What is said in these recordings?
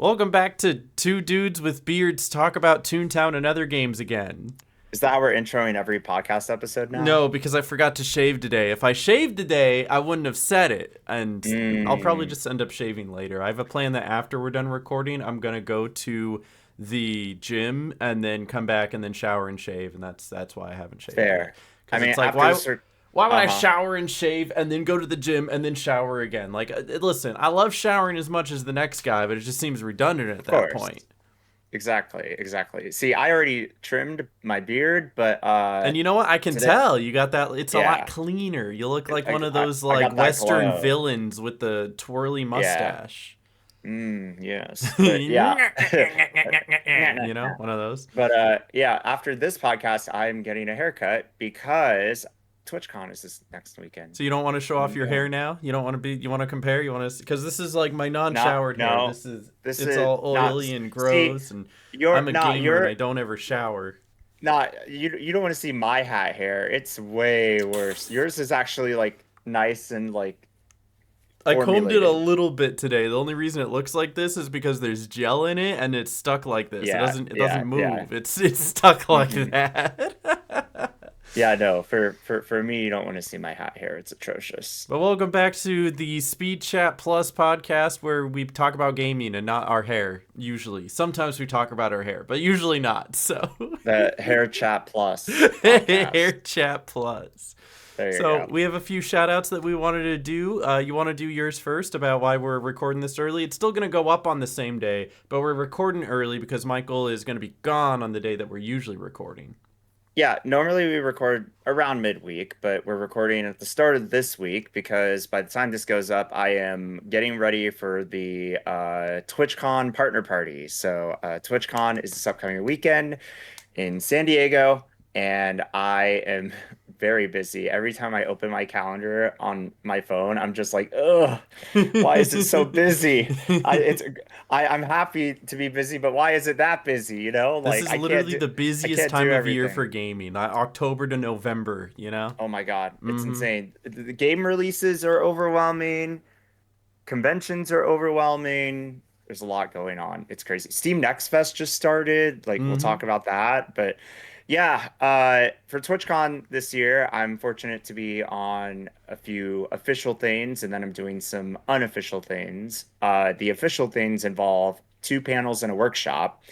Welcome back to Two Dudes with Beards Talk About Toontown and Other Games again. Is that how we're introing every podcast episode now? No, because I forgot to shave today. If I shaved today, I wouldn't have said it, and I'll probably Mm, just end up shaving later. I have a plan that after we're done recording, I'm gonna go to the gym and then come back and then shower and shave, and that's why I haven't shaved yet. fair. I Because mean, it's like, after why this, why would I uh-huh. shower and shave and then go to the gym and then shower again? Like, listen, I love showering as much as the next guy, but it just seems redundant at Of that course. point. Exactly. See, I already trimmed my beard, but And you know what? I can today, tell you got that. It's a lot yeah, cleaner. You look like I, one of I, those I like got that Western glow. villains with the twirly Yeah. mustache. Yes. But You yeah. know, one of those. But yeah, after this podcast, I'm getting a haircut because TwitchCon is this next weekend. So you don't want to show And off I'm your hair going. now? You don't want to be? You want to compare? You want to? Because this is like my No, non-showered hair. no. This is This it's is all not. oily and See, gross, and you're I'm a not. gamer and I You're don't ever shower. not. You don't want to see my hat hair. It's way worse. Yours is actually like nice and like I combed it a formulated. little bit today. The only reason it looks like this is because there's gel in it and it's stuck like this. It Yeah, doesn't it yeah, doesn't yeah. move. It's stuck like hmm that. Yeah, no. For me, you don't want to see my hat hair. It's atrocious. But welcome back to the Speed Chat Plus podcast where we talk about gaming and not our hair, usually. Sometimes we talk about our hair, but usually not. So The Hair Chat Plus Hair podcast. Chat Plus. There you So go. we have a few shout outs that we wanted to do. You want to do yours first about why we're recording this early? It's still going to go up on the same day, but we're recording early because Michael is going to be gone on the day that we're usually recording. Yeah, normally we record around midweek, but we're recording at the start of this week because by the time this goes up, I am getting ready for the TwitchCon partner party. So, TwitchCon is this upcoming weekend in San Diego, and I am very busy. Every time I open my calendar on my phone, I'm just like, ugh, why is it so busy? It's I'm happy to be busy, but why is it that busy? This Like is literally the I busiest can't time do of year everything. for gaming, October to November, you know? Oh my God, it's Mm-hmm. insane. The game releases are overwhelming. Conventions are overwhelming. There's a lot going on. It's crazy. Steam Next Fest just started. Like we'll Mm-hmm. talk about that. But yeah, for TwitchCon this year, I'm fortunate to be on a few official things, and then I'm doing some unofficial things. The official things involve two panels and a workshop.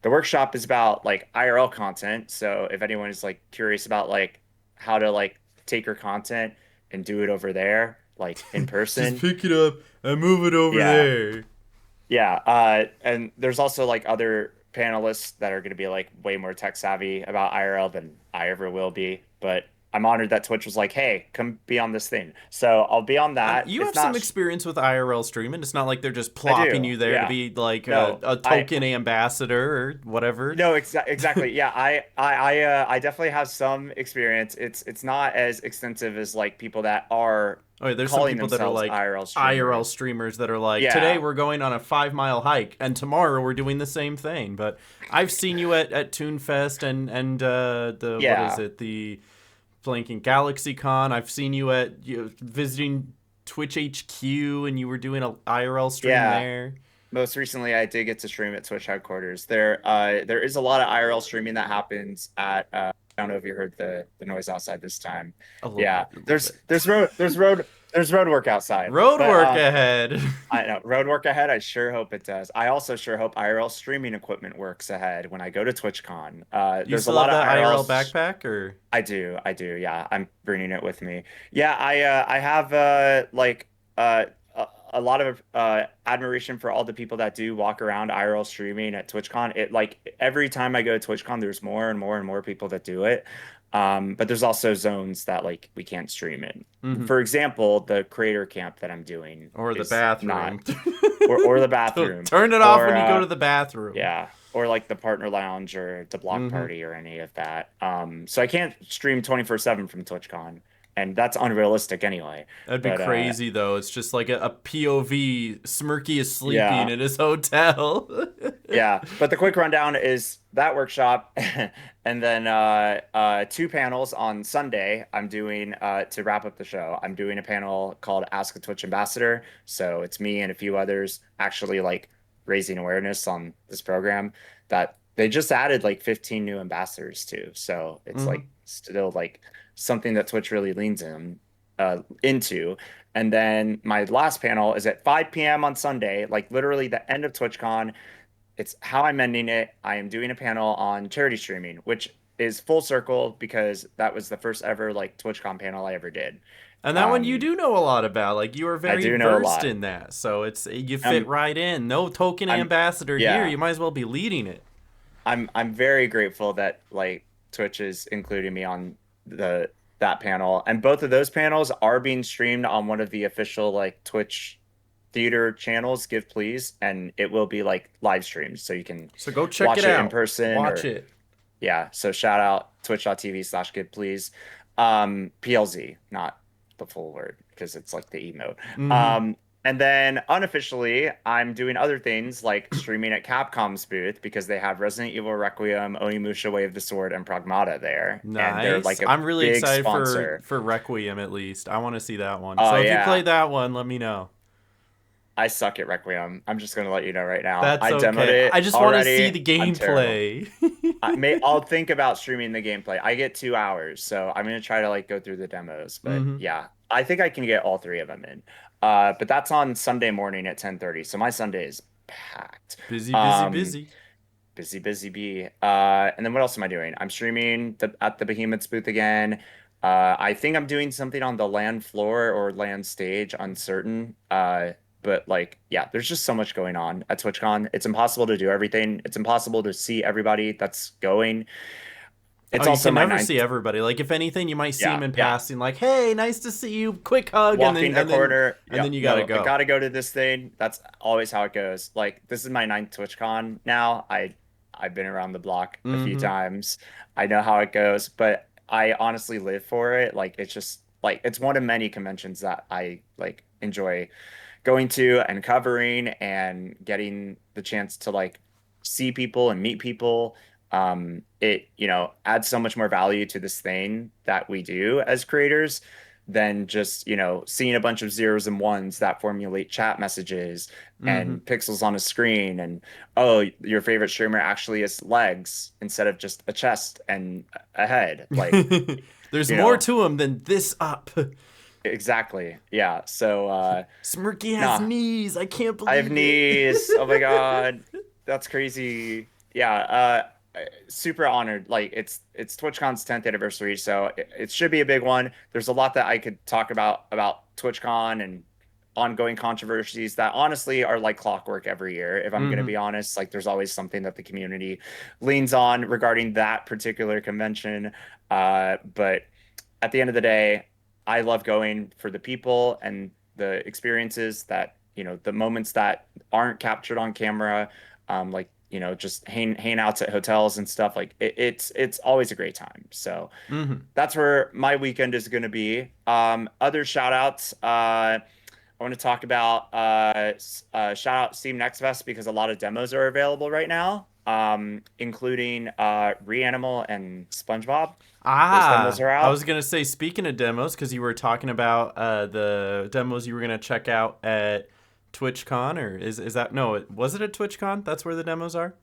The workshop is about like IRL content. So if anyone is like curious about like how to like take your content and do it over there, like in Just person, pick it up and move it over yeah, there. yeah. And there's also like other panelists that are going to be like way more tech savvy about IRL than I ever will be. But I'm honored that Twitch was like, hey, come be on this thing. So I'll be on that. You It's have some not, experience with IRL streaming. It's not like they're just I plopping do. you there to Yeah. be like No, a token ambassador or whatever. no, exactly. Yeah, I definitely have some experience. It's not as extensive as like people that are Oh, yeah, there's some calling people that are themselves like IRL IRL streamers. streamers that are like, today Yeah, we're going on a 5 mile hike, and tomorrow we're doing the same thing. But I've seen you at Toonfest and the what is yeah, it, the blanking Galaxy Con. I've seen you at visiting Twitch HQ, and you were doing a IRL stream yeah. there. Most recently, I did get to stream at Twitch headquarters. There is a lot of IRL streaming that happens at. I don't know if you heard the noise outside this time. A little Yeah, bit, a little bit. there's road work outside. Road But work ahead. I know road work ahead. I sure hope it does. I also sure hope IRL streaming equipment works ahead when I go to TwitchCon. You There's a still lot have of that IRL. IRL backpack, or I do. Yeah, I'm bringing it with me. Yeah, I have a lot of admiration for all the people that do walk around IRL streaming at TwitchCon. It like every time I go to TwitchCon, there's more and more and more people that do it. But there's also zones that like we can't stream in. mm-hmm. For example, the creator camp that I'm doing or the is not, bathroom. or the bathroom, Turn it off or when you go to the bathroom. yeah, or like the partner lounge or the block Mm-hmm. party or any of that. So I can't stream 24/7 from TwitchCon, and that's unrealistic anyway. That'd be But crazy though. It's just like a POV. Smirky is sleeping yeah, in his hotel. yeah. But the quick rundown is that workshop, and then two panels on Sunday. I'm doing to wrap up the show. I'm doing a panel called Ask a Twitch Ambassador. So it's me and a few others actually like raising awareness on this program that they just added like 15 new ambassadors too. So it's Mm-hmm. like still like something that Twitch really leans into. And then my last panel is at 5 p.m. on Sunday, like literally the end of TwitchCon. It's how I'm ending it. I am doing a panel on charity streaming, which is full circle because that was the first ever like TwitchCon panel I ever did. And that one you Um, do know a lot about. Like you are I very do know a versed lot. in that. So it's you fit Um, right in. No token I'm ambassador here. yeah, You might as well be leading it. I'm very grateful that like Twitch is including me on the that panel. And both of those panels are being streamed on one of the official like Twitch theater channels, Give Please, and it will be like live streamed so you can So go check it watch it in out. person Watch or it. yeah. So shout out twitch.tv/Give Please. PLZ, not the full word because it's like the emote. Mm-hmm. Um, and then unofficially, I'm doing other things like streaming at Capcom's booth because they have Resident Evil Requiem, Onimusha Way of the Sword, and Pragmata there. And they're Nice. like a I'm really big excited for sponsor. Requiem at least. I want to see that one. Oh, So if you play yeah. that one, let me know. I suck at Requiem. I'm just gonna let you know right now. That's I demoed okay. I it just want to see already. the I'm terrible. gameplay. I'll think about streaming the gameplay. I get 2 hours, so I'm gonna try to like go through the demos. But Mm-hmm. yeah, I think I can get all three of them in. But that's on Sunday morning at 10:30. So my Sunday is packed. Busy, busy, Um, busy. busy, busy bee. And then what else am I doing? I'm streaming at the Behemoth's booth again. I think I'm doing something on the land floor or land stage, uncertain. But like, yeah, there's just so much going on at TwitchCon. It's impossible to do everything. It's impossible to see everybody that's going. Oh, It's you also can my never see ninth. everybody. Like if anything, you might see Yeah, them in yeah. passing. Like, hey, nice to see you. Quick hug, and then Walking the corner. and Yeah, then you gotta no, I go. gotta go to this thing. That's always how it goes. Like this is my ninth TwitchCon now. I've been around the block a few Mm-hmm. times. I know how it goes, but I honestly live for it. Like it's just like it's one of many conventions that I like enjoy going to and covering and getting the chance to like see people and meet people. It, adds so much more value to this thing that we do as creators than just, seeing a bunch of zeros and ones that formulate chat messages Mm-hmm. and pixels on a screen. And, oh, your favorite streamer actually has legs instead of just a chest and a head. Like, There's you more know, to him than this up. exactly. Yeah. So, Smirky has nah, knees. I can't I have believe knees. Oh my it. God. That's crazy. Yeah, super honored. Like it's TwitchCon's 10th anniversary, so it should be a big one. There's a lot that I could talk about TwitchCon and ongoing controversies that honestly are like clockwork every year. If I'm going to Mm-hmm. be honest, like there's always something that the community leans on regarding that particular convention. But at the end of the day, I love going for the people and the experiences that, the moments that aren't captured on camera, like, just hangouts at hotels and stuff. Like it's always a great time. So Mm-hmm. that's where my weekend is going to be. Other shout outs. I want to talk about shout out Steam Next Fest because a lot of demos are available right now, including Reanimal and SpongeBob. Those demos Ah, are I out. was gonna say, speaking of demos, because you were talking about the demos you were gonna check out at TwitchCon, or is that no? Was it at TwitchCon? That's where the demos are.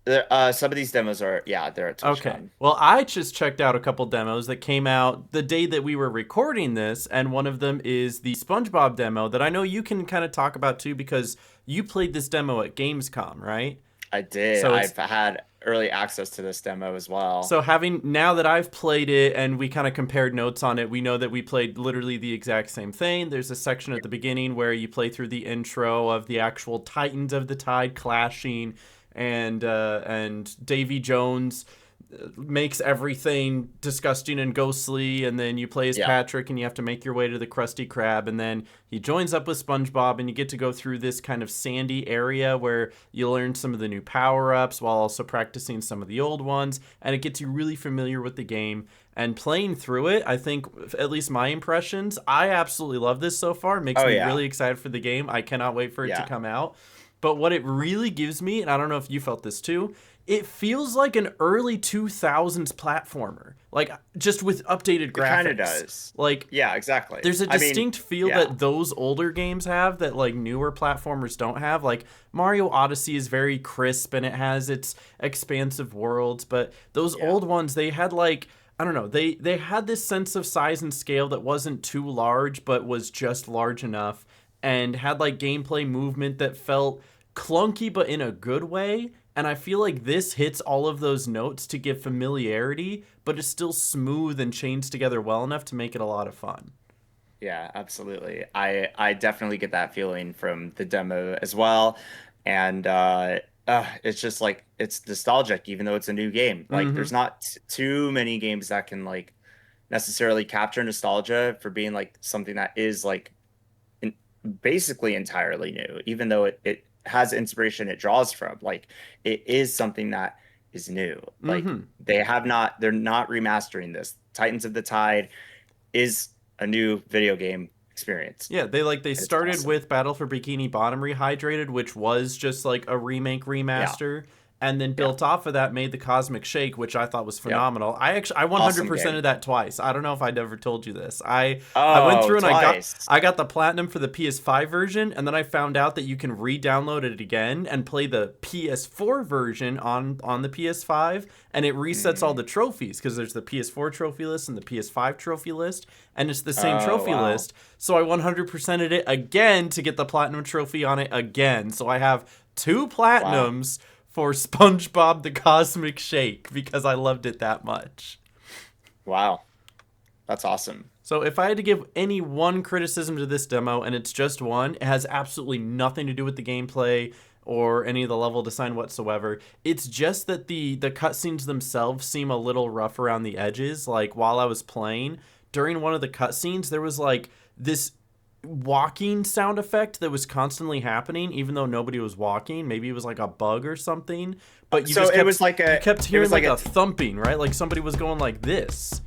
Some of these demos are, yeah, they're at Okay. TwitchCon. Well, I just checked out a couple demos that came out the day that we were recording this, and one of them is the SpongeBob demo that I know you can kind of talk about too because you played this demo at Gamescom, right? I did. So it's I've had early access to this demo as well. so having now that I've played it and we kind of compared notes on it, we know that we played literally the exact same thing. There's a section at the beginning where you play through the intro of the actual Titans of the Tide clashing, and Davy Jones makes everything disgusting and ghostly, and then you play as Yeah. Patrick and you have to make your way to the Krusty Krab, and then he joins up with SpongeBob and you get to go through this kind of sandy area where you learn some of the new power-ups while also practicing some of the old ones, and it gets you really familiar with the game. And playing through it, I think, at least my impressions, I absolutely love this so far. It makes Oh me yeah. really excited for the game. I cannot wait for it to Yeah. come out. But what it really gives me, and I don't know if you felt this too, it feels like an early 2000s platformer, like just with updated graphics. It kind of does. Like, yeah, exactly. There's a distinct feel yeah. that those older games have that like newer platformers don't have. Like Mario Odyssey is very crisp and it has its expansive worlds, but those old ones, they had like, I don't know, they had this sense of size and scale that wasn't too large but was just large enough, and had like gameplay movement that felt clunky but in a good way. And I feel like this hits all of those notes to give familiarity, but it's still smooth and chains together well enough to make it a lot of fun. Yeah, absolutely. I definitely get that feeling from the demo as well. And it's just like it's nostalgic, even though it's a new game. Like Mm-hmm. there's not too many games that can like necessarily capture nostalgia for being like something that is like basically entirely new, even though it has inspiration it draws from. Like it is something that is new. Like Mm-hmm. they're not remastering this. Titans of the Tide is a new video game experience. Yeah, they It's started awesome. with Battle for Bikini Bottom Rehydrated, which was just like a remake Yeah, remaster, and then yeah, built off of that made the Cosmic Shake, which I thought was yep. phenomenal. I Awesome 100%ed game. that twice. I don't know if I'd ever told you this. I went Oh, through and twice. I got the platinum for the PS5 version, and then I found out that you can re-download it again and play the PS4 version on the PS5, and it resets all Mm. the trophies because there's the PS4 trophy list and the PS5 trophy list, and it's the same Oh, trophy wow. list. So I 100%ed it again to get the platinum trophy on it again. So I have 2 Wow. platinums for SpongeBob the Cosmic Shake because I loved it that much. Wow. That's awesome. So if I had to give any one criticism to this demo, and it's just one, it has absolutely nothing to do with the gameplay or any of the level design whatsoever. It's just that the cutscenes themselves seem a little rough around the edges. Like while I was playing, during one of the cutscenes, there was like this walking sound effect that was constantly happening even though nobody was walking. Maybe it was like a bug or something, but So you kept it hearing was like like a a thumping, right? Like somebody was going like this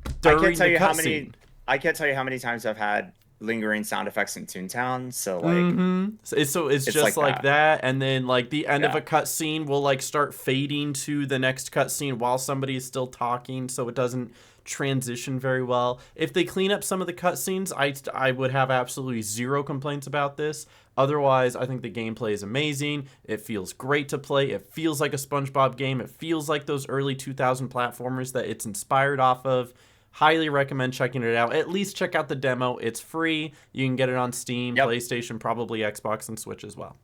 I can't during tell the you how cutscene. many I can't tell you how many times I've had lingering sound effects in Toontown. So like Mm-hmm. So it's it's just like like that. that, and then like the end of Yeah. a cutscene will like start fading to the next cutscene while somebody is still talking, so it doesn't transition very well. If they clean up some of the cutscenes, I would have absolutely zero complaints about this. Otherwise, I think the gameplay is amazing. It feels great to play. It feels like a SpongeBob game. It feels like those early 2000 platformers that it's inspired off of. Highly recommend checking it out. At least check out the demo. It's free. You can get it on Steam, Yep. PlayStation, probably Xbox, and Switch as well.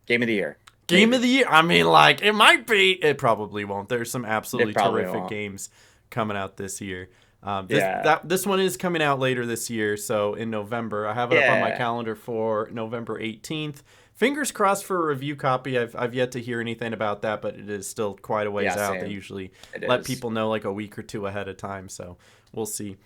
Game of the year. Game of Maybe. the year. I mean, like, it might be. It probably won't. There's some absolutely It probably terrific won't. games coming out this year. Yeah. This one is coming out later this year, so in November. I have it up on my Yeah. calendar for November 18th. Fingers crossed for a review copy. I've yet to hear anything about that, but it is still quite a ways Yeah, out. They same. usually It let is. people know like a week or two ahead of time, so we'll see.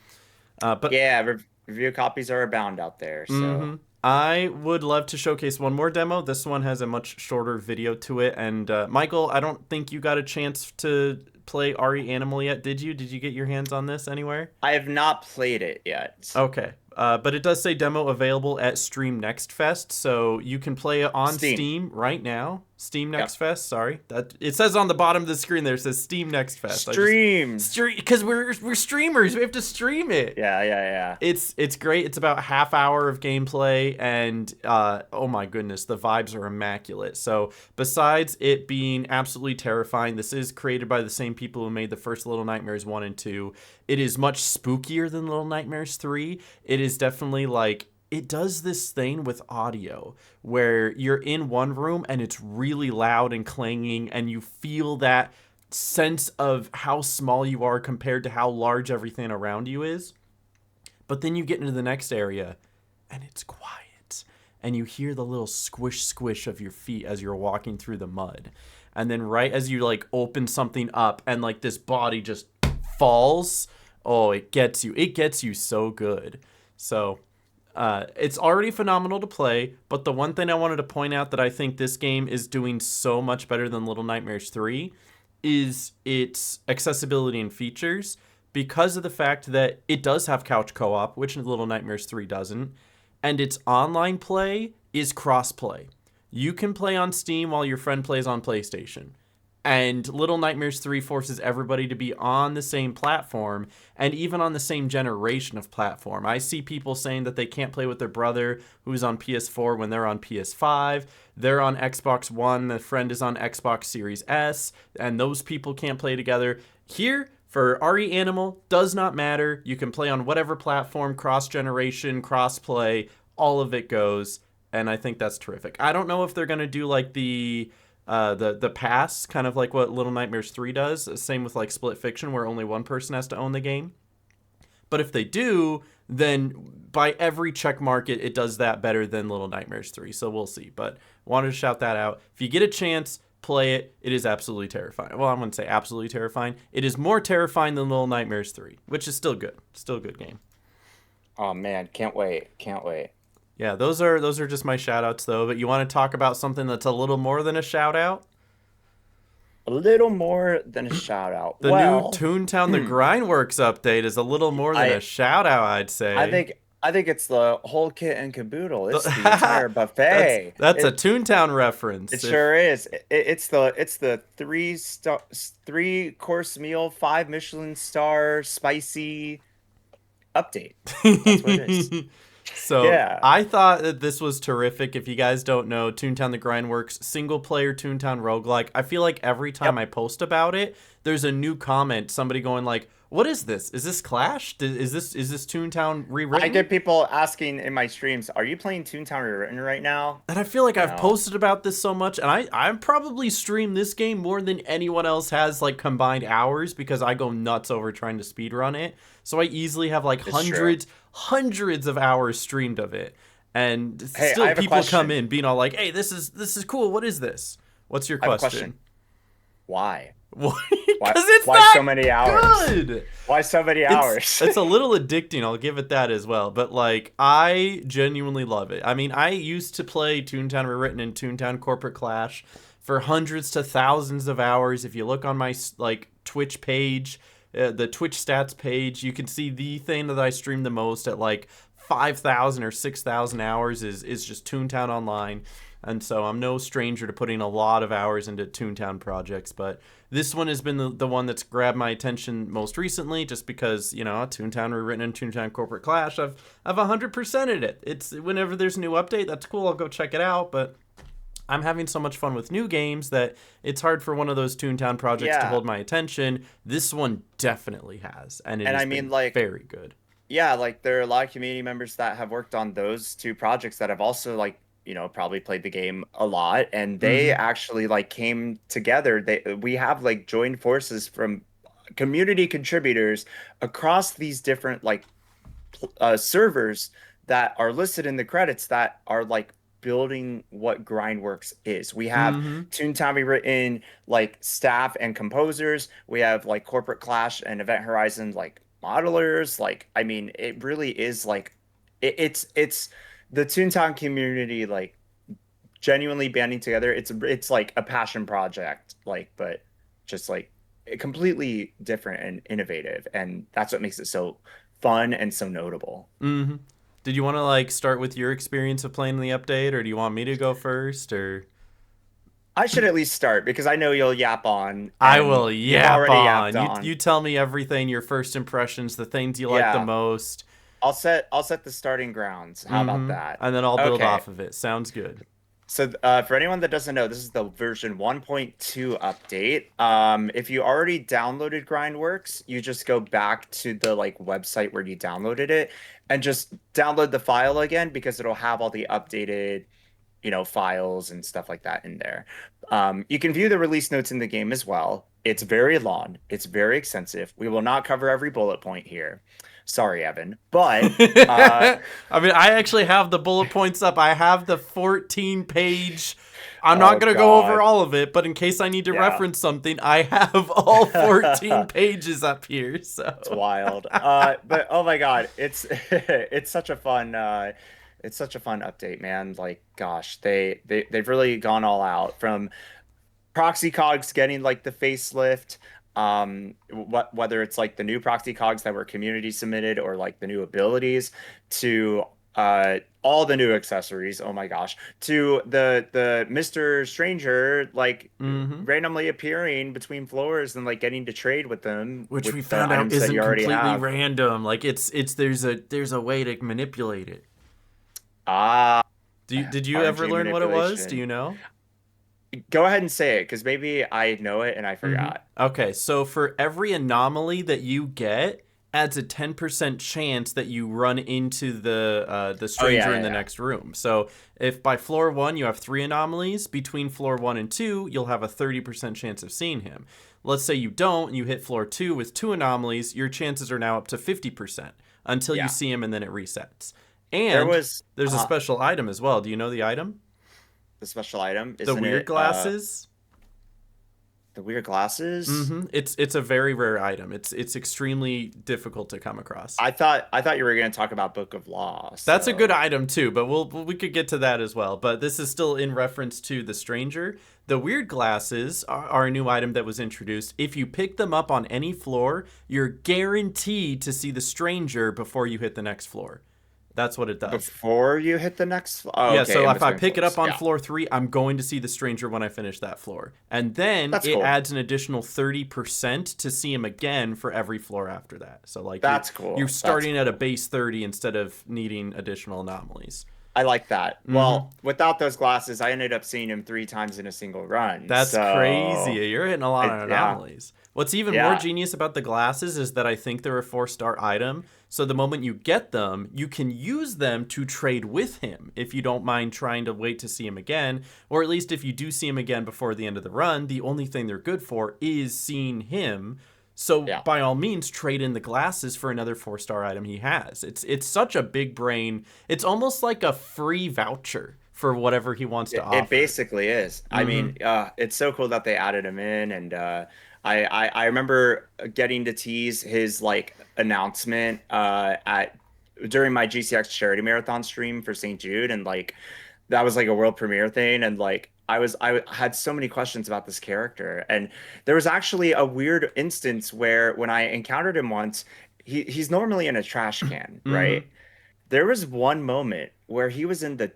But Yeah, review copies are abound out there, so I would love to showcase one more demo. This one has a much shorter video to it. And Michael, I don't think you got a chance to play RE Animal yet, did you? Did you get your hands on this anywhere? I have not played it yet. Okay. But it does say demo available at Stream Next Fest, so you can play it on Steam. Steam right now. Steam Next Yep. Fest, sorry. That it says on the bottom of the screen there, it says Steam Next Fest. Stream. Because we're streamers, we have to stream it. Yeah, yeah, yeah. It's great. It's about a half hour of gameplay, and oh my goodness, the vibes are immaculate. So besides it being absolutely terrifying, this is created by the same people who made the first Little Nightmares 1 and 2. It is much spookier than Little Nightmares 3. It is definitely like it does this thing with audio where you're in one room and it's really loud and clanging, and you feel that sense of how small you are compared to how large everything around you is. But then you get into the next area and it's quiet. And you hear the little squish squish of your feet as you're walking through the mud. And then right as you like open something up and like this body just falls, oh, it gets you. It gets you so good. So it's already phenomenal to play, but the one thing I wanted to point out that I think this game is doing so much better than Little Nightmares 3 is its accessibility and features, because of the fact that it does have couch co-op, which Little Nightmares 3 doesn't, and its online play is cross-play. You can play on Steam while your friend plays on PlayStation. And Little Nightmares 3 forces everybody to be on the same platform and even on the same generation of platform. I see people saying that they can't play with their brother who's on PS4 when they're on PS5. They're on Xbox One, the friend is on Xbox Series S, and those people can't play together. Here, for RE Animal, does not matter. You can play on whatever platform, cross-generation, cross-play, all of it goes, and I think that's terrific. I don't know if they're going to do like the pass, kind of like what Little Nightmares 3 does. Same with like Split Fiction, where only one person has to own the game. But if they do, then by every check mark, it does that better than Little Nightmares 3. So we'll see. But wanted to shout that out. If you get a chance, play it. It is absolutely terrifying. Well, I wouldn't say absolutely terrifying. It is more terrifying than Little Nightmares 3, which is still good. Still a good game. Oh man, can't wait. Can't wait. Yeah, those are just my shout outs though. But you want to talk about something that's a little more than a shout out? A little more than a shout out. The new Well, Toontown the Grindworks update is a little more than I a shout out, I'd say. I think it's the whole kit and caboodle. It's the entire that's buffet. that's a Toontown reference. It sure is. It's the three course meal, 5 Michelin star spicy update. That's what it is. So Yeah. I thought that this was terrific. If you guys don't know, Toontown the Grindworks, single player Toontown roguelike. I feel like every time I post about it, there's a new comment, somebody going like, what is this? Is this Clash? Is this Toontown rewritten? I get people asking in my streams, "Are you playing Toontown Rewritten right now?" And I feel like I've No. posted about this so much, and I probably stream this game more than anyone else has, like, combined hours, because I go nuts over trying to speedrun it. So I easily have, like, It's true. hundreds of hours streamed of it. And Hey, still I have a people come question. in being all like, hey, this is cool. What is this? What's your I have a question? question. Why? Because Why? it's Why not so many hours? good. Why so many hours? It's a little addicting, I'll give it that as well. But like, I genuinely love it. I mean, I used to play Toontown Rewritten and Toontown Corporate Clash for hundreds to thousands of hours. If you look on my like Twitch page, the Twitch stats page, you can see the thing that I stream the most at like 5,000 or 6,000 hours is just Toontown Online. And so I'm no stranger to putting a lot of hours into Toontown projects, but this one has been the one that's grabbed my attention most recently, just because, you know, Toontown Rewritten and Toontown Corporate Clash, I've 100%ed it. It's whenever there's a new update, that's cool, I'll go check it out, but I'm having so much fun with new games that it's hard for one of those Toontown projects to Yeah. hold my attention. This one definitely has, and it And has I mean, been like, very good. yeah, like there are a lot of community members that have worked on those two projects that have also like, probably played the game a lot, and they Mm-hmm. actually like came together. We have like joined forces from community contributors across these different like servers that are listed in the credits that are like building what Grindworks is. We have Mm-hmm. Toontown Rewritten like staff and composers. We have like Corporate Clash and Event Horizon like modelers. Like, I mean, it really is like it's the Toontown community like genuinely banding together. It's like a passion project, like, but just like completely different and innovative, and that's what makes it so fun and so notable. Mm-hmm. Did you want to like start with your experience of playing the update, or do you want me to go first, or I should at least start because I know you'll yap on, I and will you've yap already yapped on. You on. you tell me everything, your first impressions, the things you like the Yeah, most. I'll set the starting grounds. How about Mm-hmm. that? And then I'll build Okay. off of it. Sounds good. So for anyone that doesn't know, this is the version 1.2 update. If you already downloaded Grindworks, you just go back to the like website where you downloaded it and just download the file again because it'll have all the updated, files and stuff like that in there. You can view the release notes in the game as well. It's very long. It's very extensive. We will not cover every bullet point here. Sorry, Evan. But uh, I mean, I actually have the bullet points up. I have the 14-page. I'm not oh going to go over God. all of it, but in case I need to Yeah. reference something, I have all 14 pages up here. So It's wild. But oh my God, it's it's such a fun update, man. Like, gosh, they've really gone all out from proxy cogs getting like the facelift, whether it's like the new proxy cogs that were community submitted or like the new abilities to all the new accessories. Oh my gosh. To the Mr. Stranger like Mm-hmm. randomly appearing between floors and like getting to trade with them Which we with the found out items that isn't you already completely have. random. Like it's there's a way to manipulate it. Ah, Did you ever RNG learn what it was? Do manipulation. you know? Go ahead and say it because maybe I know it and I Mm-hmm. forgot. Okay, so for every anomaly that you get, adds a 10% chance that you run into the Oh yeah, stranger in yeah, the yeah. next room. So if by floor one you have three anomalies, between floor one and two, you'll have a 30% chance of seeing him. Let's say you don't, and you hit floor two with two anomalies, your chances are now up to 50% until you Yeah. see him and then it resets. There And was there's a special item as well. Do you know the item? the special item, The isn't weird it? glasses. The weird glasses. Mm-hmm. It's a very rare item. It's extremely difficult to come across. I thought you were going to talk about Book of Law. That's a good So item too, but we could get to that as well. But this is still in reference to the stranger. The weird glasses are a new item that was introduced. If you pick them up on any floor, you're guaranteed to see the stranger before you hit the next floor. That's what it does. before you hit the next, oh, Yeah, okay, so in if I between pick it floors. up on Yeah, floor three, I'm going to see the stranger when I finish that floor. And then that's it cool. adds an additional 30% to see him again for every floor after that. So like That's you're cool. That's starting at a cool. base 30 instead of needing additional anomalies. I like that. Mm-hmm. Well, without those glasses, I ended up seeing him 3 times in a single run. That's crazy. So, You're hitting a lot of yeah, anomalies. What's even more yeah, genius about the glasses is that I think they're a 4-star item. So the moment you get them, you can use them to trade with him if you don't mind trying to wait to see him again. Or at least if you do see him again before the end of the run, the only thing they're good for is seeing him. So yeah. by all means, trade in the glasses for another 4-star item he has. It's such a big brain. It's almost like a free voucher for whatever he wants to It offer. basically is. I Mm-hmm. mean, it's so cool that they added him in, and I remember getting to tease his like announcement at during my GCX charity marathon stream for St. Jude, and like that was like a world premiere thing, and like I had so many questions about this character, and there was actually a weird instance where when I encountered him once, he's normally in a trash can, Mm-hmm. right? There was one moment where he was in the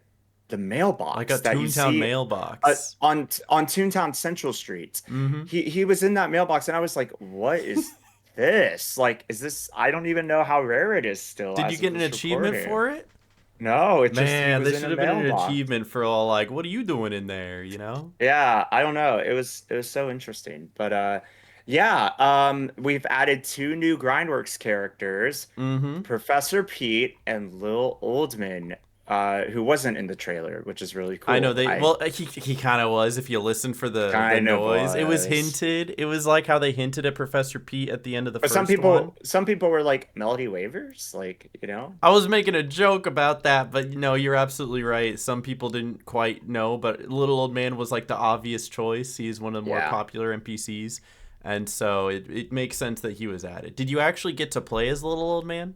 Like a mailbox that you Toontown see mailbox. on Toontown Central Street. Mm-hmm. He was in that mailbox, and I was like, "What is this? Like, is this? I don't even know how rare it is still Did you as of get an this achievement recording." for it? No, it just he Man, was there in should a have been an mailbox. achievement for all like, what are you doing in there? You know? Yeah, I don't know. It was so interesting, but yeah, we've added two new Grindworks characters. Mm-hmm. Professor Pete and Lil Oldman, who wasn't in the trailer, which is really I know cool. they I well he kind of was if you listen for the kind of noise. It was was. hinted. It was like how they hinted at Professor Pete at the end of the But some first one. people some people were like Melody Wavers, like, you know? I was making a joke about that, but you know, you're absolutely right. Some people didn't quite know, but Little Old Man was like the obvious choice. He's one of the more Yeah. popular NPCs. And so it makes sense that he was added. Did you actually get to play as Little Old Man?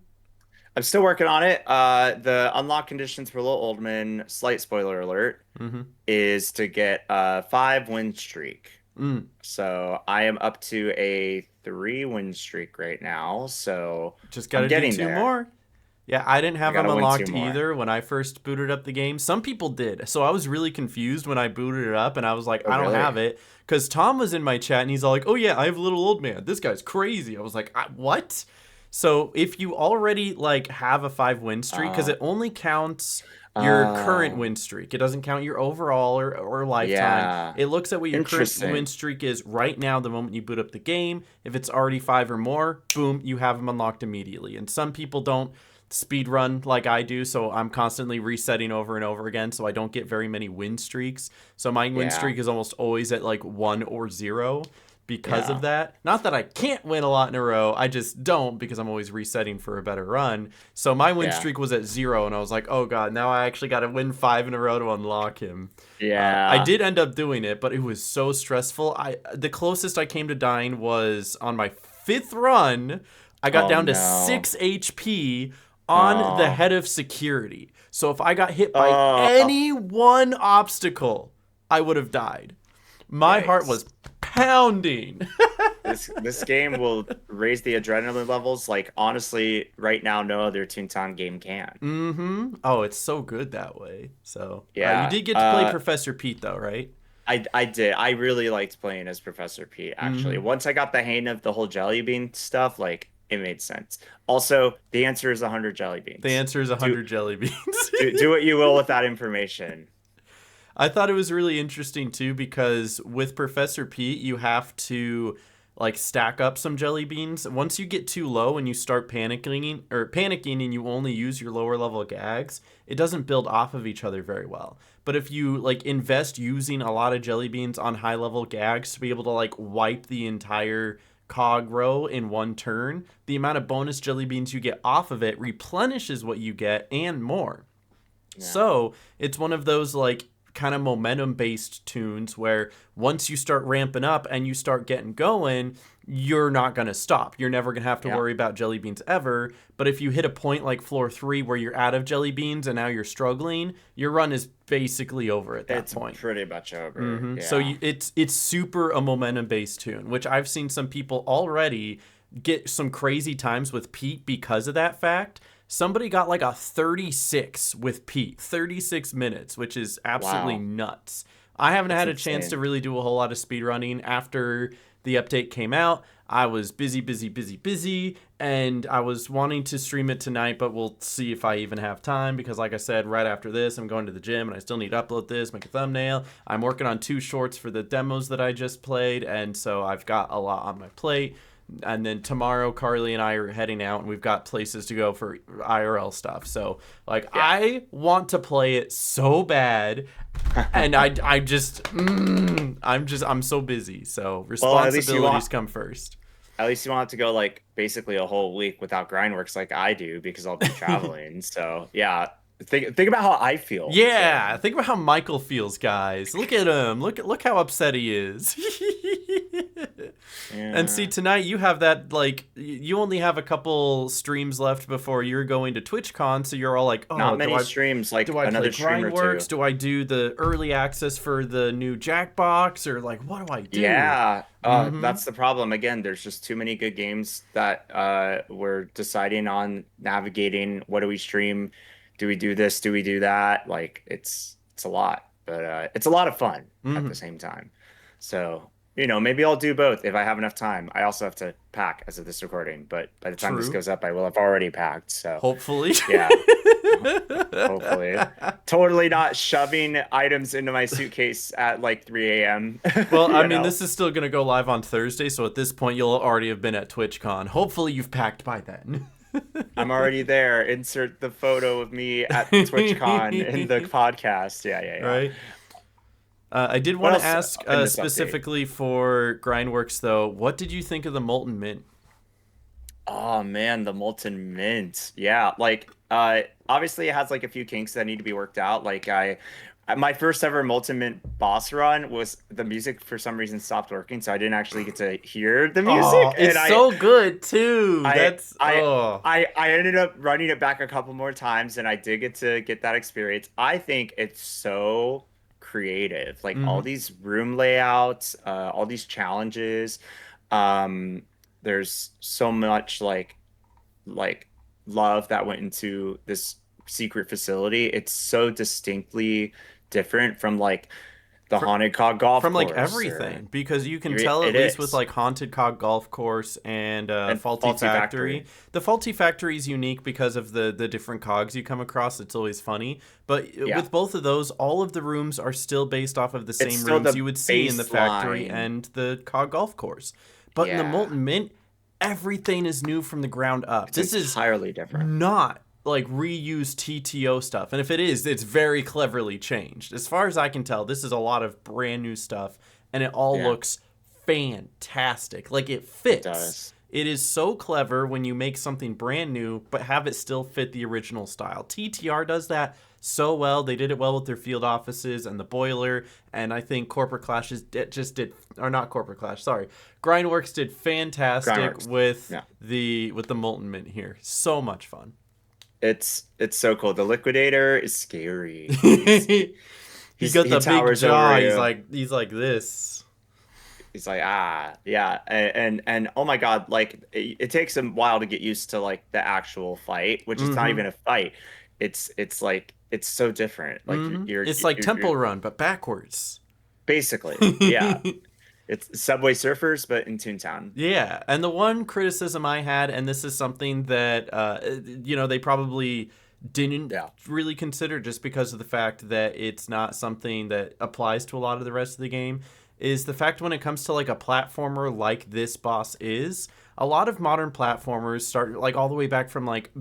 I'm still working on it. The unlock conditions for Lil Oldman, slight spoiler alert, Mm-hmm. is to get a 5 win streak. Mm. So I am up to a 3 win streak right now. So Just got I'm to do getting two there. more. Yeah, I didn't I have them gotta win two unlocked more. either when I first booted up the game. Some people did. So I was really confused when I booted it up and I was like, Oh, I don't really? have it. Because Tom was in my chat and he's all like, oh yeah, I have Little Old Man. This guy's crazy. I was like, what? So if you already like have a 5 win streak, because Uh, it only counts your current oh, win streak. It doesn't count your overall or lifetime. yeah. It looks at what your current win Interesting. streak is right now, the moment you boot up the game. If it's already 5 or more, boom, you have them unlocked immediately. And some people don't speed run like I do, so I'm constantly resetting over and over again, so I don't get very many win streaks. So my win Yeah. streak is almost always at like 1 or 0 because of Yeah. that. Not that I can't win a lot in a row, I just don't because I'm always resetting for a better run. So my win Yeah. streak was at 0, and I was like, oh god, now I actually got to win 5 in a row to unlock him. I Yeah. did end up doing it, but it was so stressful. The closest I came to dying was on my 5th run. I got Oh down to no. 6 HP on the Oh. head of security. So if I got hit by Oh. any one obstacle, I would have died. My heart Yikes. was pounding. This game will raise the adrenaline levels like honestly right now no other Toontown game can. Mm-hmm. Oh, it's so good that way. So you Yeah. did get to play Professor Pete though, right? I did. I really liked playing as Professor Pete, actually. Mm-hmm. Once I got the hang of the whole jelly bean stuff, like it made sense. Also, the answer is 100 jelly The beans. answer is Do 100 jelly beans. do what you will with that information. I thought it was really interesting too because with Professor Pete, you have to like stack up some jelly beans. Once you get too low and you start panicking and you only use your lower level gags, it doesn't build off of each other very well. But if you like invest using a lot of jelly beans on high level gags to be able to like wipe the entire cog row in one turn, the amount of bonus jelly beans you get off of it replenishes what you get and more. Yeah. So it's one of those like kind of momentum based tunes where once you start ramping up and you start getting going, you're not going to stop. You're never going to have to worry about jelly beans ever. But if you hit a point like floor 3 where you're out of jelly beans and now you're struggling, your run is basically over at that point. It's pretty much over. Mm-hmm. Yeah. So it's super a momentum based tune, which I've seen some people already get some crazy times with Pete because of that fact. Somebody got like a 36 with Pete, 36 minutes, which is absolutely nuts. I haven't had a chance to really do a whole lot of speedrunning after the update came out. I was busy, and I was wanting to stream it tonight, but we'll see if I even have time because, like I said, right after this, I'm going to the gym, and I still need to upload this, make a thumbnail. I'm working on 2 shorts for the demos that I just played, and so I've got a lot on my plate. And then tomorrow, Carly and I are heading out, and we've got places to go for IRL stuff. So, like, I want to play it so bad, and I'm so busy. So responsibilities come first. At least you won't have to go like basically a whole week without Grindworks like I do because I'll be traveling. So yeah, think about how I feel. Yeah, think about how Michael feels, guys. Look at him. Look how upset he is. Yeah. And see, tonight you have that, like, you only have a couple streams left before you're going to TwitchCon, so you're all like, oh, not many streams, like do I another play stream or Grindworks? two. Do I do the early access for the new Jackbox? Or, like, what do I do? Yeah, that's the problem. Again, there's just too many good games that we're deciding on navigating. What do we stream? Do we do this? Do we do that? Like, it's a lot, but it's a lot of fun at the same time. So, maybe I'll do both if I have enough time. I also have to pack as of this recording, but by the time this goes up, I will have already packed. So hopefully, yeah, hopefully, totally not shoving items into my suitcase at like 3 a.m. Well, I mean, this is still gonna go live on Thursday, so at this point, you'll already have been at TwitchCon. Hopefully, you've packed by then. I'm already there. Insert the photo of me at TwitchCon in the podcast. Yeah. Right. I did want to ask specifically for Grindworks, though, what did you think of the Molten Mint? Oh, man, the Molten Mint. Yeah, like, obviously it has, like, a few kinks that need to be worked out. Like, my first ever Molten Mint boss run was the music, for some reason, stopped working, so I didn't actually get to hear the music. Oh, it's so good, too. I ended up running it back a couple more times, and I did get to get that experience. I think it's so creative, like all these room layouts, all these challenges. There's so much like love that went into this secret facility. It's so distinctly different from like the Haunted Cog Golf from Course. From like everything, because you can tell at least with like Haunted Cog Golf Course and Faulty Factory. The Faulty Factory is unique because of the different cogs you come across. It's always funny. But with both of those, all of the rooms are still based off of the same rooms you would see in the factory and the Cog Golf Course. But in the Molten Mint, everything is new from the ground up. This is entirely different. Not like reuse TTO stuff, and if it is, it's very cleverly changed. As far as I can tell, this is a lot of brand new stuff, and it all looks fantastic. Like it fits. It does. It is so clever when you make something brand new, but have it still fit the original style. TTR does that so well. They did it well with their field offices and the boiler, and I think Corporate Clashes Grindworks did fantastic with the Molten Mint here. So much fun. It's so cool. The Liquidator is scary. He's got the big jaw. He's like this. he's like, yeah, and oh my God, like it takes him a while to get used to like the actual fight, which is not Mm-hmm. even a fight. It's like it's so different. Like Mm-hmm. It's like you're Temple Run, but backwards. basically, yeah, it's Subway Surfers, but in Toontown. Yeah, and the one criticism I had, and this is something that they probably didn't Yeah, really consider just because of the fact that it's not something that applies to a lot of the rest of the game, is the fact when it comes to like a platformer like this boss is, a lot of modern platformers start like all the way back from like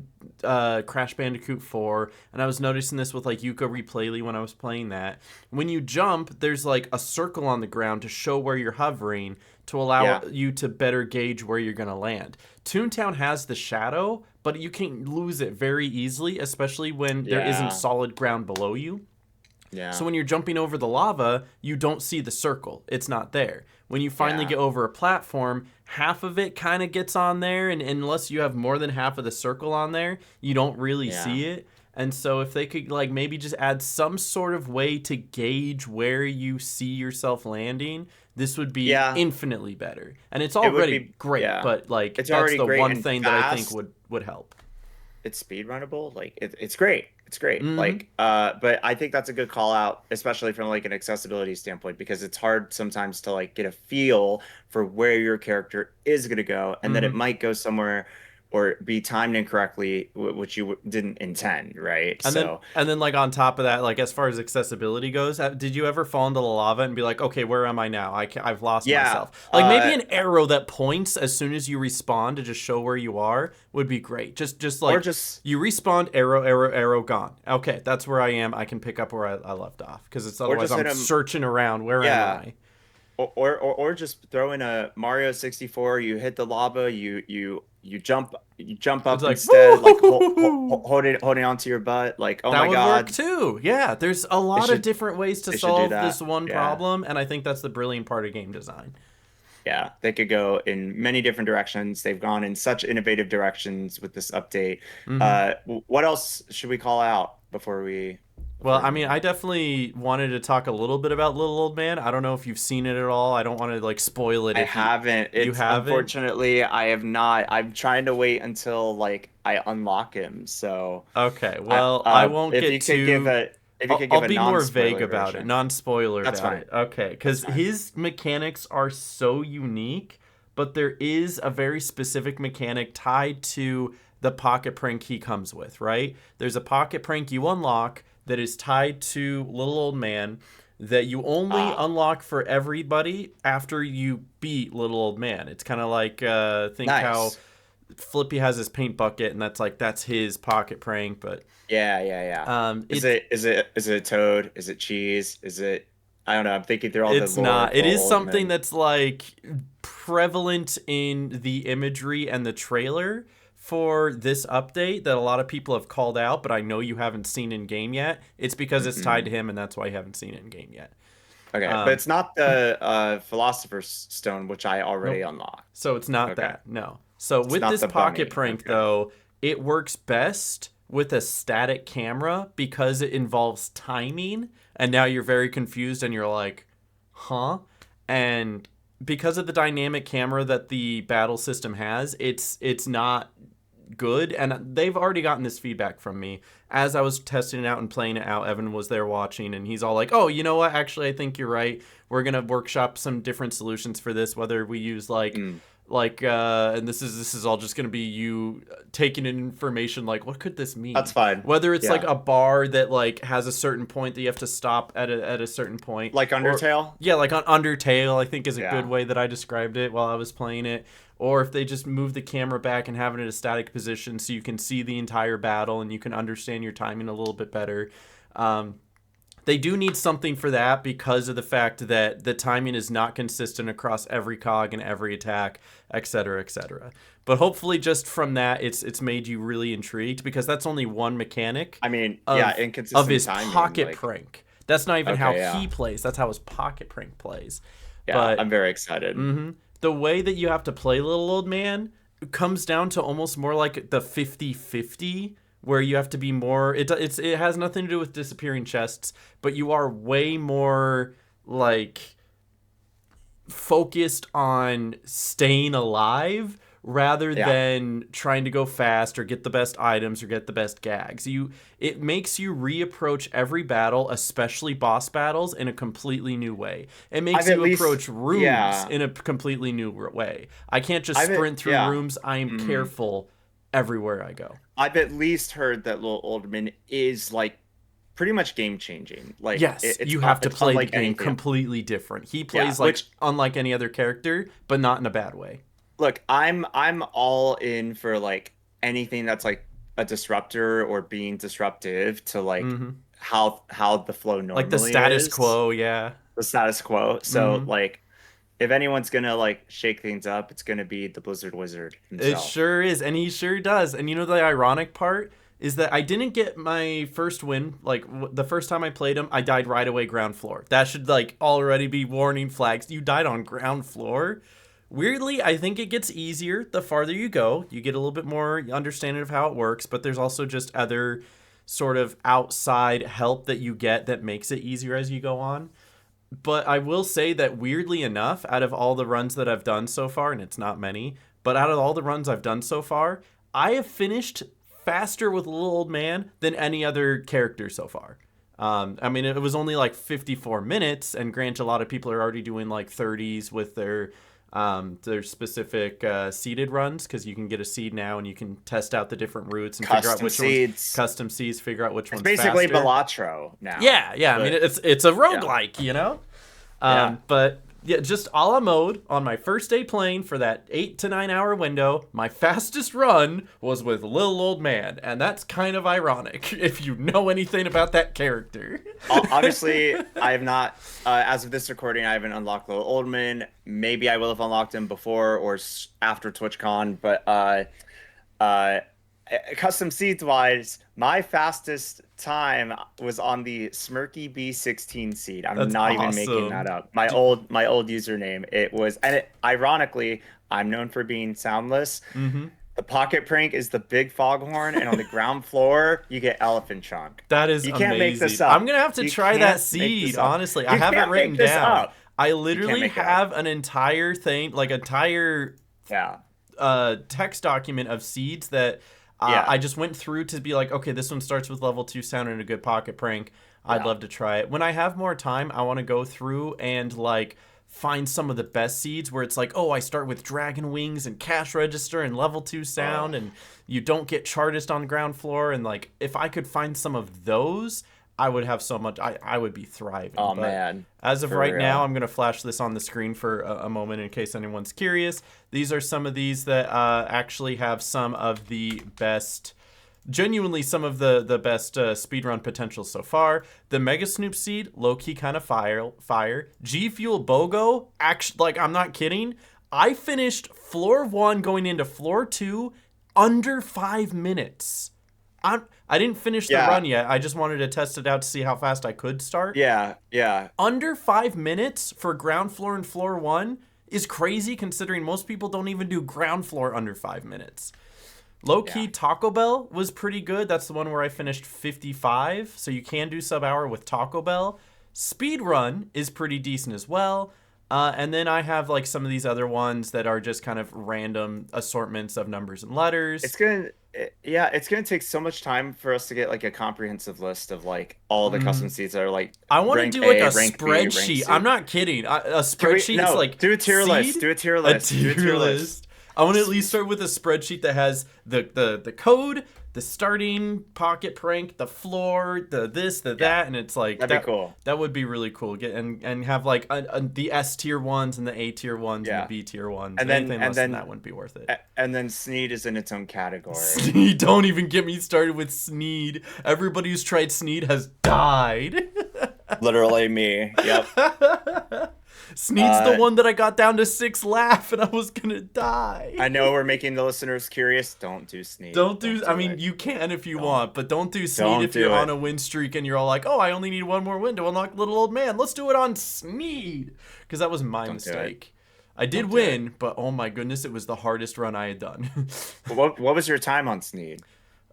Crash Bandicoot 4, and I was noticing this with like Yooka Replayly when I was playing that. When you jump, there's like a circle on the ground to show where you're hovering to allow yeah, you to better gauge where you're going to land. Toontown has the shadow, but you can lose it very easily, especially when there isn't yeah, solid ground below you. So yeah, when you're jumping over the lava, you don't see the circle. It's not there. When you finally yeah, get over a platform, half of it kind of gets on there, and unless you have more than half of the circle on there, you don't really yeah, see it. And so if they could like maybe just add some sort of way to gauge where you see yourself landing, this would be yeah. infinitely better. And it's It would already be, great, yeah. but like It's that's already the great one and thing that I think fast. would help. It's speed runnable. Like it's great. It's great. Mhm. Like but I think that's a good call out, especially from like an accessibility standpoint, because it's hard sometimes to like get a feel for where your character is going to go, and that it Mhm. might go somewhere or be timed incorrectly, which you didn't intend, right? And then So and then like on top of that, like as far as accessibility goes, did you ever fall into the lava and be like, okay, where am I now? I've lost yeah, myself. Like maybe an arrow that points as soon as you respawn to just show where you are would be great. Just or like just you respawn, arrow, arrow, arrow, gone. Okay, that's where I am. I can pick up where I left off because it's or otherwise just I'm hit him. searching around. Where am Yeah, I? or just throw in a Mario 64. You hit the lava, you jump It's up like instead, like woo. holding onto your butt, like oh That my would work God, too. Yeah, there's a it lot of should different ways to it should do solve this that. one Yeah, problem, and I think that's the brilliant part of game design. yeah, they could go in many different directions. They've gone in such innovative directions with this update. Mm-hmm. What else should we call out Well, before we I move mean, on? I definitely wanted to talk a little bit about Little Old Man. I don't know if you've seen it at all. I don't want to like spoil it I if haven't. you It's haven't. unfortunately I have not. I'm trying to wait until like I unlock him. So Okay, well, I won't if get you could give too. a if you I'll, could I'll give a be more vague non-spoiler about it, version, non-spoiler that's about fine. it. Okay, That's because fine. his mechanics are so unique, but there is a very specific mechanic tied to the pocket prank he comes with. Right? There's a pocket prank you unlock that is tied to Little Old Man that you only Ah, unlock for everybody after you beat Little Old Man. It's kind of like think how nice. Flippy has his paint bucket, and that's his pocket prank. But Yeah, yeah, yeah. it's Is it a toad? Is it cheese? Is it I don't know. I'm thinking through all the it's lore not. of It Little is Old something Man. that's like prevalent in the imagery and the trailer for this update that a lot of people have called out, but I know you haven't seen in game yet. It's because it's tied to Mm-mm. him, and that's why you haven't seen it in game yet. Okay, but Um, it's not the Philosopher's Stone, which I already nope. unlocked. So it's not Okay, that. No. So it's with not this the pocket bunny. prank Okay. though, it works best with a static camera because it involves timing, and now you're very confused and you're like, "Huh?" And because of the dynamic camera that the battle system has, it's not good, and they've already gotten this feedback from me as I was testing it out and playing it out. Evan was there watching, and he's all like, "Oh, you know what? Actually, I think you're right. We're gonna workshop some different solutions for this. Whether we use Mm, and this is all just gonna be you taking in information like what could this that's mean? fine. Whether it's like Yeah. a bar that like has a certain point that you have to stop at a certain point, Like or Undertale? yeah, like on Undertale, I think is a good Yeah. way that I described it while I was playing it. Or if they just move the camera back and have it in a static position so you can see the entire battle and you can understand your timing a little bit better. Um, they do need something for that because of the fact that the timing is not consistent across every cog and every attack, etc., etc. But hopefully, just from that, it's made you really intrigued because that's only one mechanic I mean, yeah, of inconsistent his timing. pocket Like, prank. That's not even how okay, yeah. he plays. That's how his pocket prank plays. Yeah, But I'm very excited. the way that you have to play Little Old Man comes down to almost more like the 50-50, where you have to be more it has nothing to do with disappearing chests, but you are way more like focused on staying alive rather Yeah. than trying to go fast or get the best items or get the best gags. It makes you reapproach every battle, especially boss battles, in a completely new way. It makes I've at you least, approach rooms yeah. in a completely new way. I can't just I've, sprint through yeah. rooms. I am Mhm. careful everywhere I go. I've at least heard that Little Alderman is like pretty much game changing. Like Yes, it's you have to it's play the unlike game anything. completely different. He Yeah, plays like which unlike any other character, but not in a bad way. look, I'm all in for like anything that's like a disruptor or being disruptive to like Hmm. how the flow Like the normally status is, quo, yeah. the status quo. So Hmm. like if anyone's gonna like shake things up, it's gonna be the Blizzard Wizard It himself. sure is, and he sure does. And you know the ironic part is that I didn't get my first win. Like the first time I played him, I died right away ground floor. That should like already be warning flags. You died on ground floor. Weirdly, I think it gets easier the farther you go. You get a little bit more understanding of how it works, but there's also just other sort of outside help that you get that makes it easier as you go on. But I will say that weirdly enough, out of all the runs that I've done so far, and it's not many, but out of all the runs I've done so far, I have finished faster with Little Old Man than any other character so far. I mean, it was only like 54 minutes, and granted, a lot of people are already doing like 30s with their specific seeded runs because you can get a seed now and you can test out the different routes and figure out Custom which ones seeds. custom seeds, figure out which It's one's basically faster. Balatro now. Yeah, yeah. I mean, But it's a yeah. roguelike, you know? Yeah. But yeah, just a la mode on my first day playing for that 8 to 9 hour window. My fastest run was with Little Old Man, and that's kind of ironic if you know anything about that character. Obviously, I have not, as of this recording, I haven't unlocked Little Oldman. Maybe I will have unlocked him before or after TwitchCon, but uh, custom seeds wise, my fastest time was on the Smirky B16 seed. I'm That's not even making that awesome. up. My old username. It was, and ironically, I'm known for being soundless. Mm-hmm. The pocket prank is the big foghorn, and on the ground floor, you get elephant chunk. That is You can't make this amazing. I'm up. gonna have to You try that can't make seed. this up. Honestly, I You have it can't written make this down. up. I You can't literally make it up. have an entire thing, like entire Yeah. text document of seeds that Yeah. I just went through to be like, okay, this one starts with level 2 sound and a good pocket prank. I'd Yeah. love to try it. When I have more time, I want to go through and like find some of the best seeds where it's like, oh, I start with dragon wings and cash register and level 2 Oh, sound and you don't get chartist on ground floor. And like, if I could find some of those, I would have so much, I would be thriving. oh But man. as of For right now, real. I'm going to flash this on the screen for a moment in case anyone's curious. These are some of these that actually have some of the best, genuinely some of the best speedrun potential so far. The Megasnoop seed, low-key kind of fire. G Fuel BOGO, actually, like, I'm not kidding. I finished floor 1 going into floor 2 under 5 minutes. I didn't finish the Yeah. run yet. I just wanted to test it out to see how fast I could start. Yeah. Yeah. Under 5 minutes for ground floor and floor 1 is crazy considering most people don't even do ground floor under 5 minutes. Low key Yeah. Taco Bell was pretty good. That's the one where I finished 55. So you can do sub hour with Taco Bell. Speedrun is pretty decent as well. And then I have like some of these other ones that are just kind of random assortments of numbers and letters. It's gonna take so much time for us to get like a comprehensive list of like all the custom seeds that are like I want to rank do like A, a rank B, rank spreadsheet. C. I'm not kidding. A Do we- spreadsheet is no, like do a tier list. seed, Do a tier a list. Do a tier list. I want to at least start with a spreadsheet that has the code, the starting pocket prank, the floor, the this, the that, and it's like That'd be cool. That would be really cool. Get and have like the S tier ones and the A tier ones and Yeah. the B tier ones. And then- Anything and less than then- that wouldn't be worth it. And then Sneed is in its own category. Sneed, don't even get me started with Sneed. Everybody who's tried Sneed has died. Literally me. Yep. Sneed's the one that I got down to 6 laugh and I was gonna die. I know we're making the listeners curious. Don't do Sneed. Don't do. I mean, it. you can if you want, but don't do Sneed Don't if do you're it. on a win streak and you're all like, "Oh, I only need one more win to unlock Little Old Man. Let's do it on Sneed," because that was my Don't do it. mistake. I did Don't do win, but oh my goodness, it was the hardest run I had done. What was your time on Sneed?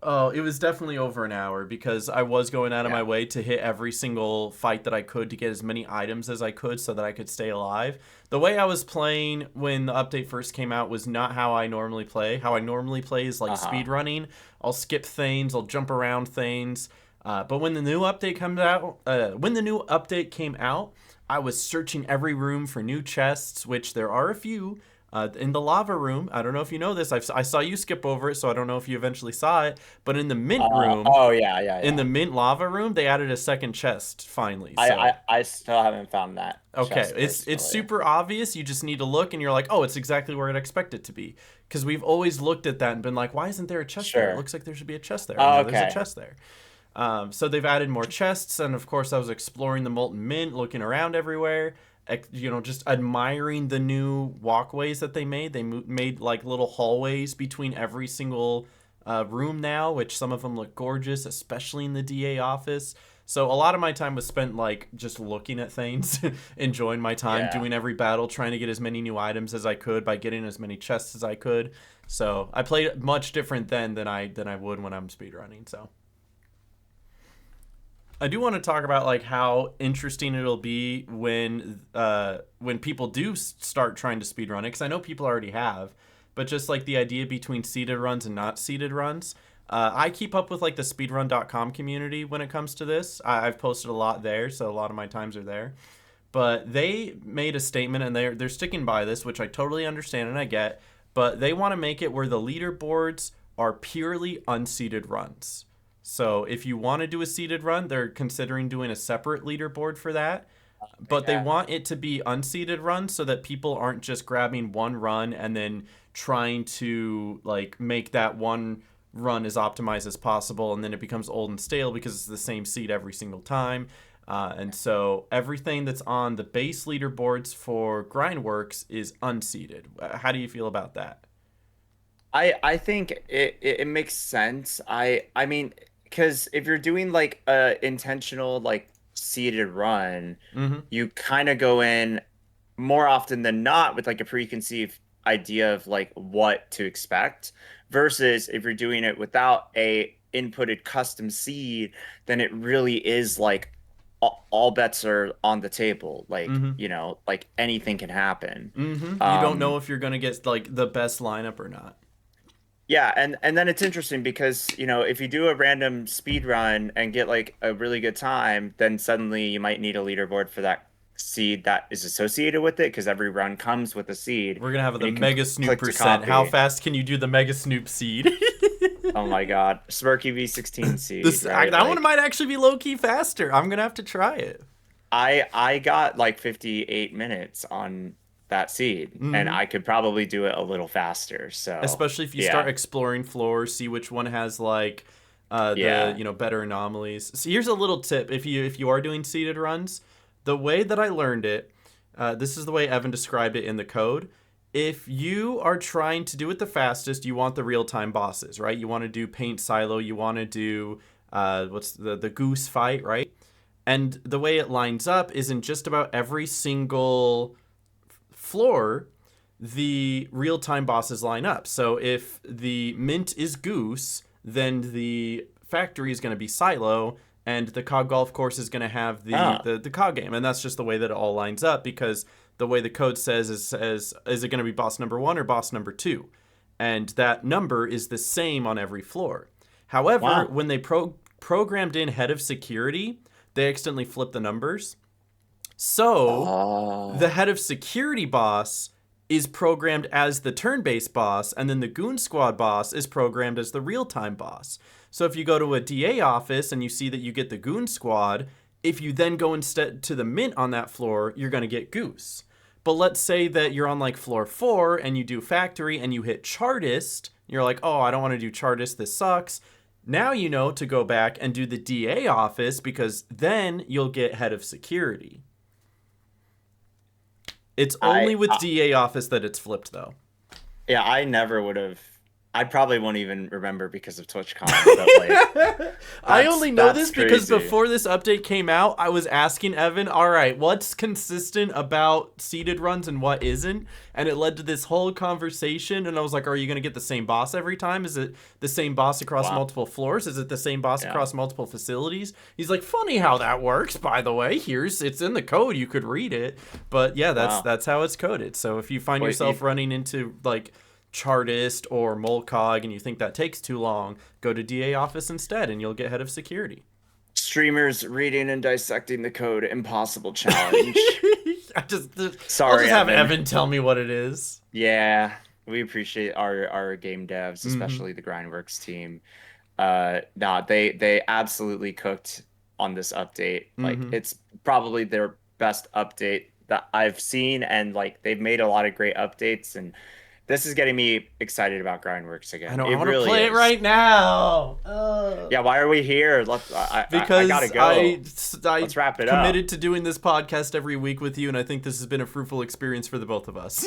Oh, it was definitely over an hour because I was going out of Yeah. my way to hit every single fight that I could to get as many items as I could so that I could stay alive. The way I was playing when the update first came out was not how I normally play. How I normally play is like Uh-huh. speed running. I'll skip things, I'll jump around things. But when the new update comes out, when the new update came out, I was searching every room for new chests, which there are a few. In the lava room, I don't know if you know this. I saw you skip over it, so I don't know if you eventually saw it. But in the mint room, Oh yeah, yeah, in yeah. the mint lava room, they added a second chest finally. I, So I I still haven't found that okay, chest it's personally. super obvious. You just need to look, and you're like, oh, it's exactly where I'd expect it to be. Because we've always looked at that and been like, why isn't there a chest there? It Sure. looks like there should be a chest there. And Oh, now there's a okay. chest there. So they've added more chests, and of course, I was exploring the molten mint, looking around everywhere. Just admiring the new walkways that they made. They made like little hallways between every single room now, which some of them look gorgeous, especially in the DA office. So a lot of my time was spent like just looking at things, enjoying my time, Yeah. doing every battle, trying to get as many new items as I could by getting as many chests as I could. So I played much different then than I would when I'm speedrunning. So I do want to talk about like how interesting it'll be when people do start trying to speedrun it, because I know people already have, but just like the idea between seeded runs and not seeded runs. I keep up with like the speedrun.com community when it comes to this. I've posted a lot there, so a lot of my times are there. But they made a statement, and they're sticking by this, which I totally understand and I get. But they want to make it where the leaderboards are purely unseeded runs. So if you want to do a seeded run, they're considering doing a separate leaderboard for that. But they Yeah. want it to be unseeded runs so that people aren't just grabbing one run and then trying to like make that one run as optimized as possible, and then it becomes old and stale because it's the same seed every single time. And so everything that's on the base leaderboards for Grindworks is unseeded. How do you feel about that? I think it makes sense. I mean, because if you're doing like a intentional like seeded run, Mm-hmm. you kind of go in more often than not with like a preconceived idea of like what to expect versus if you're doing it without a inputted custom seed, then it really is like all bets are on the table. Like, Mm-hmm. like anything can happen. Mm-hmm. You don't know Um, if you're gonna get like the best lineup or not. Yeah, and then it's interesting because, if you do a random speed run and get like a really good time, then suddenly you might need a leaderboard for that seed that is associated with it because every run comes with a seed We're gonna have and the you can Megasnoop click to percent. How copy. fast can you do the Megasnoop seed? Oh my God, Smirky V16 seed, This right? that one Like might actually be low key faster. I'm gonna have to try it. I got like 58 minutes on that seed and Mm-hmm. I could probably do it a little faster. So, Especially if you start yeah. exploring floors, see which one has like the Yeah. better anomalies. So here's a little tip: if you are doing seeded runs, the way that I learned it, this is the way Evan described it in the code. If you are trying to do it the fastest, you want the real time bosses, right? You want to do paint silo, you want to do what's the goose fight, right? And the way it lines up is in just about every single floor, the real time bosses line up. So if the mint is goose, then the factory is going to be silo, and the cog golf course is going to have the, Ah, the the cog game, and that's just the way that it all lines up because the way the code says is it going to be boss number 1 or boss number 2, and that number is the same on every floor. However, wow. when they programmed in head of security, they accidentally flipped the numbers. So the Oh. head of security boss is programmed as the turn-based boss, and then the goon squad boss is programmed as the real-time boss. So if you go to a DA office and you see that you get the goon squad, if you then go instead to the mint on that floor, you're going to get goose. But let's say that you're on like floor 4 and you do factory and you hit chartist, you're like, oh, I don't want to do chartist, this sucks. Now you know to go back and do the DA office because then you'll get head of security. It's only I, with I DA office that it's flipped though. Yeah, I never would have I probably won't even remember because of TwitchCon, but like I that's only know that's this because crazy. before this update came out, I was asking Evan, all right, what's consistent about seeded runs and what isn't? And it led to this whole conversation. And I was like, are you going to get the same boss every time? Is it the same boss across Wow. multiple floors? Is it the same boss Yeah. across multiple facilities? He's like, funny how that works, by the way. It's in the code. You could read it. But yeah, Wow. that's how it's coded. So if you find Wait, yourself running into like Chartist or Molcog and you think that takes too long, go to DA office instead and you'll get head of security. streamers reading and dissecting the code, impossible challenge. I just I'll Sorry, just have Evan. Evan tell me what it is. Yeah, we appreciate our game devs, Mm-hmm. especially the Grindworks team. Nah, they absolutely cooked on this update. Like Mm-hmm. it's probably their best update that I've seen, and like they've made a lot of great updates, and this is getting me excited about Grindworks I again. know I It want to really play it is. right now. Yeah, why are we here? I gotta Because go. I Let's wrap it up. committed to doing this podcast every week with you, and I think this has been a fruitful experience for the both of us.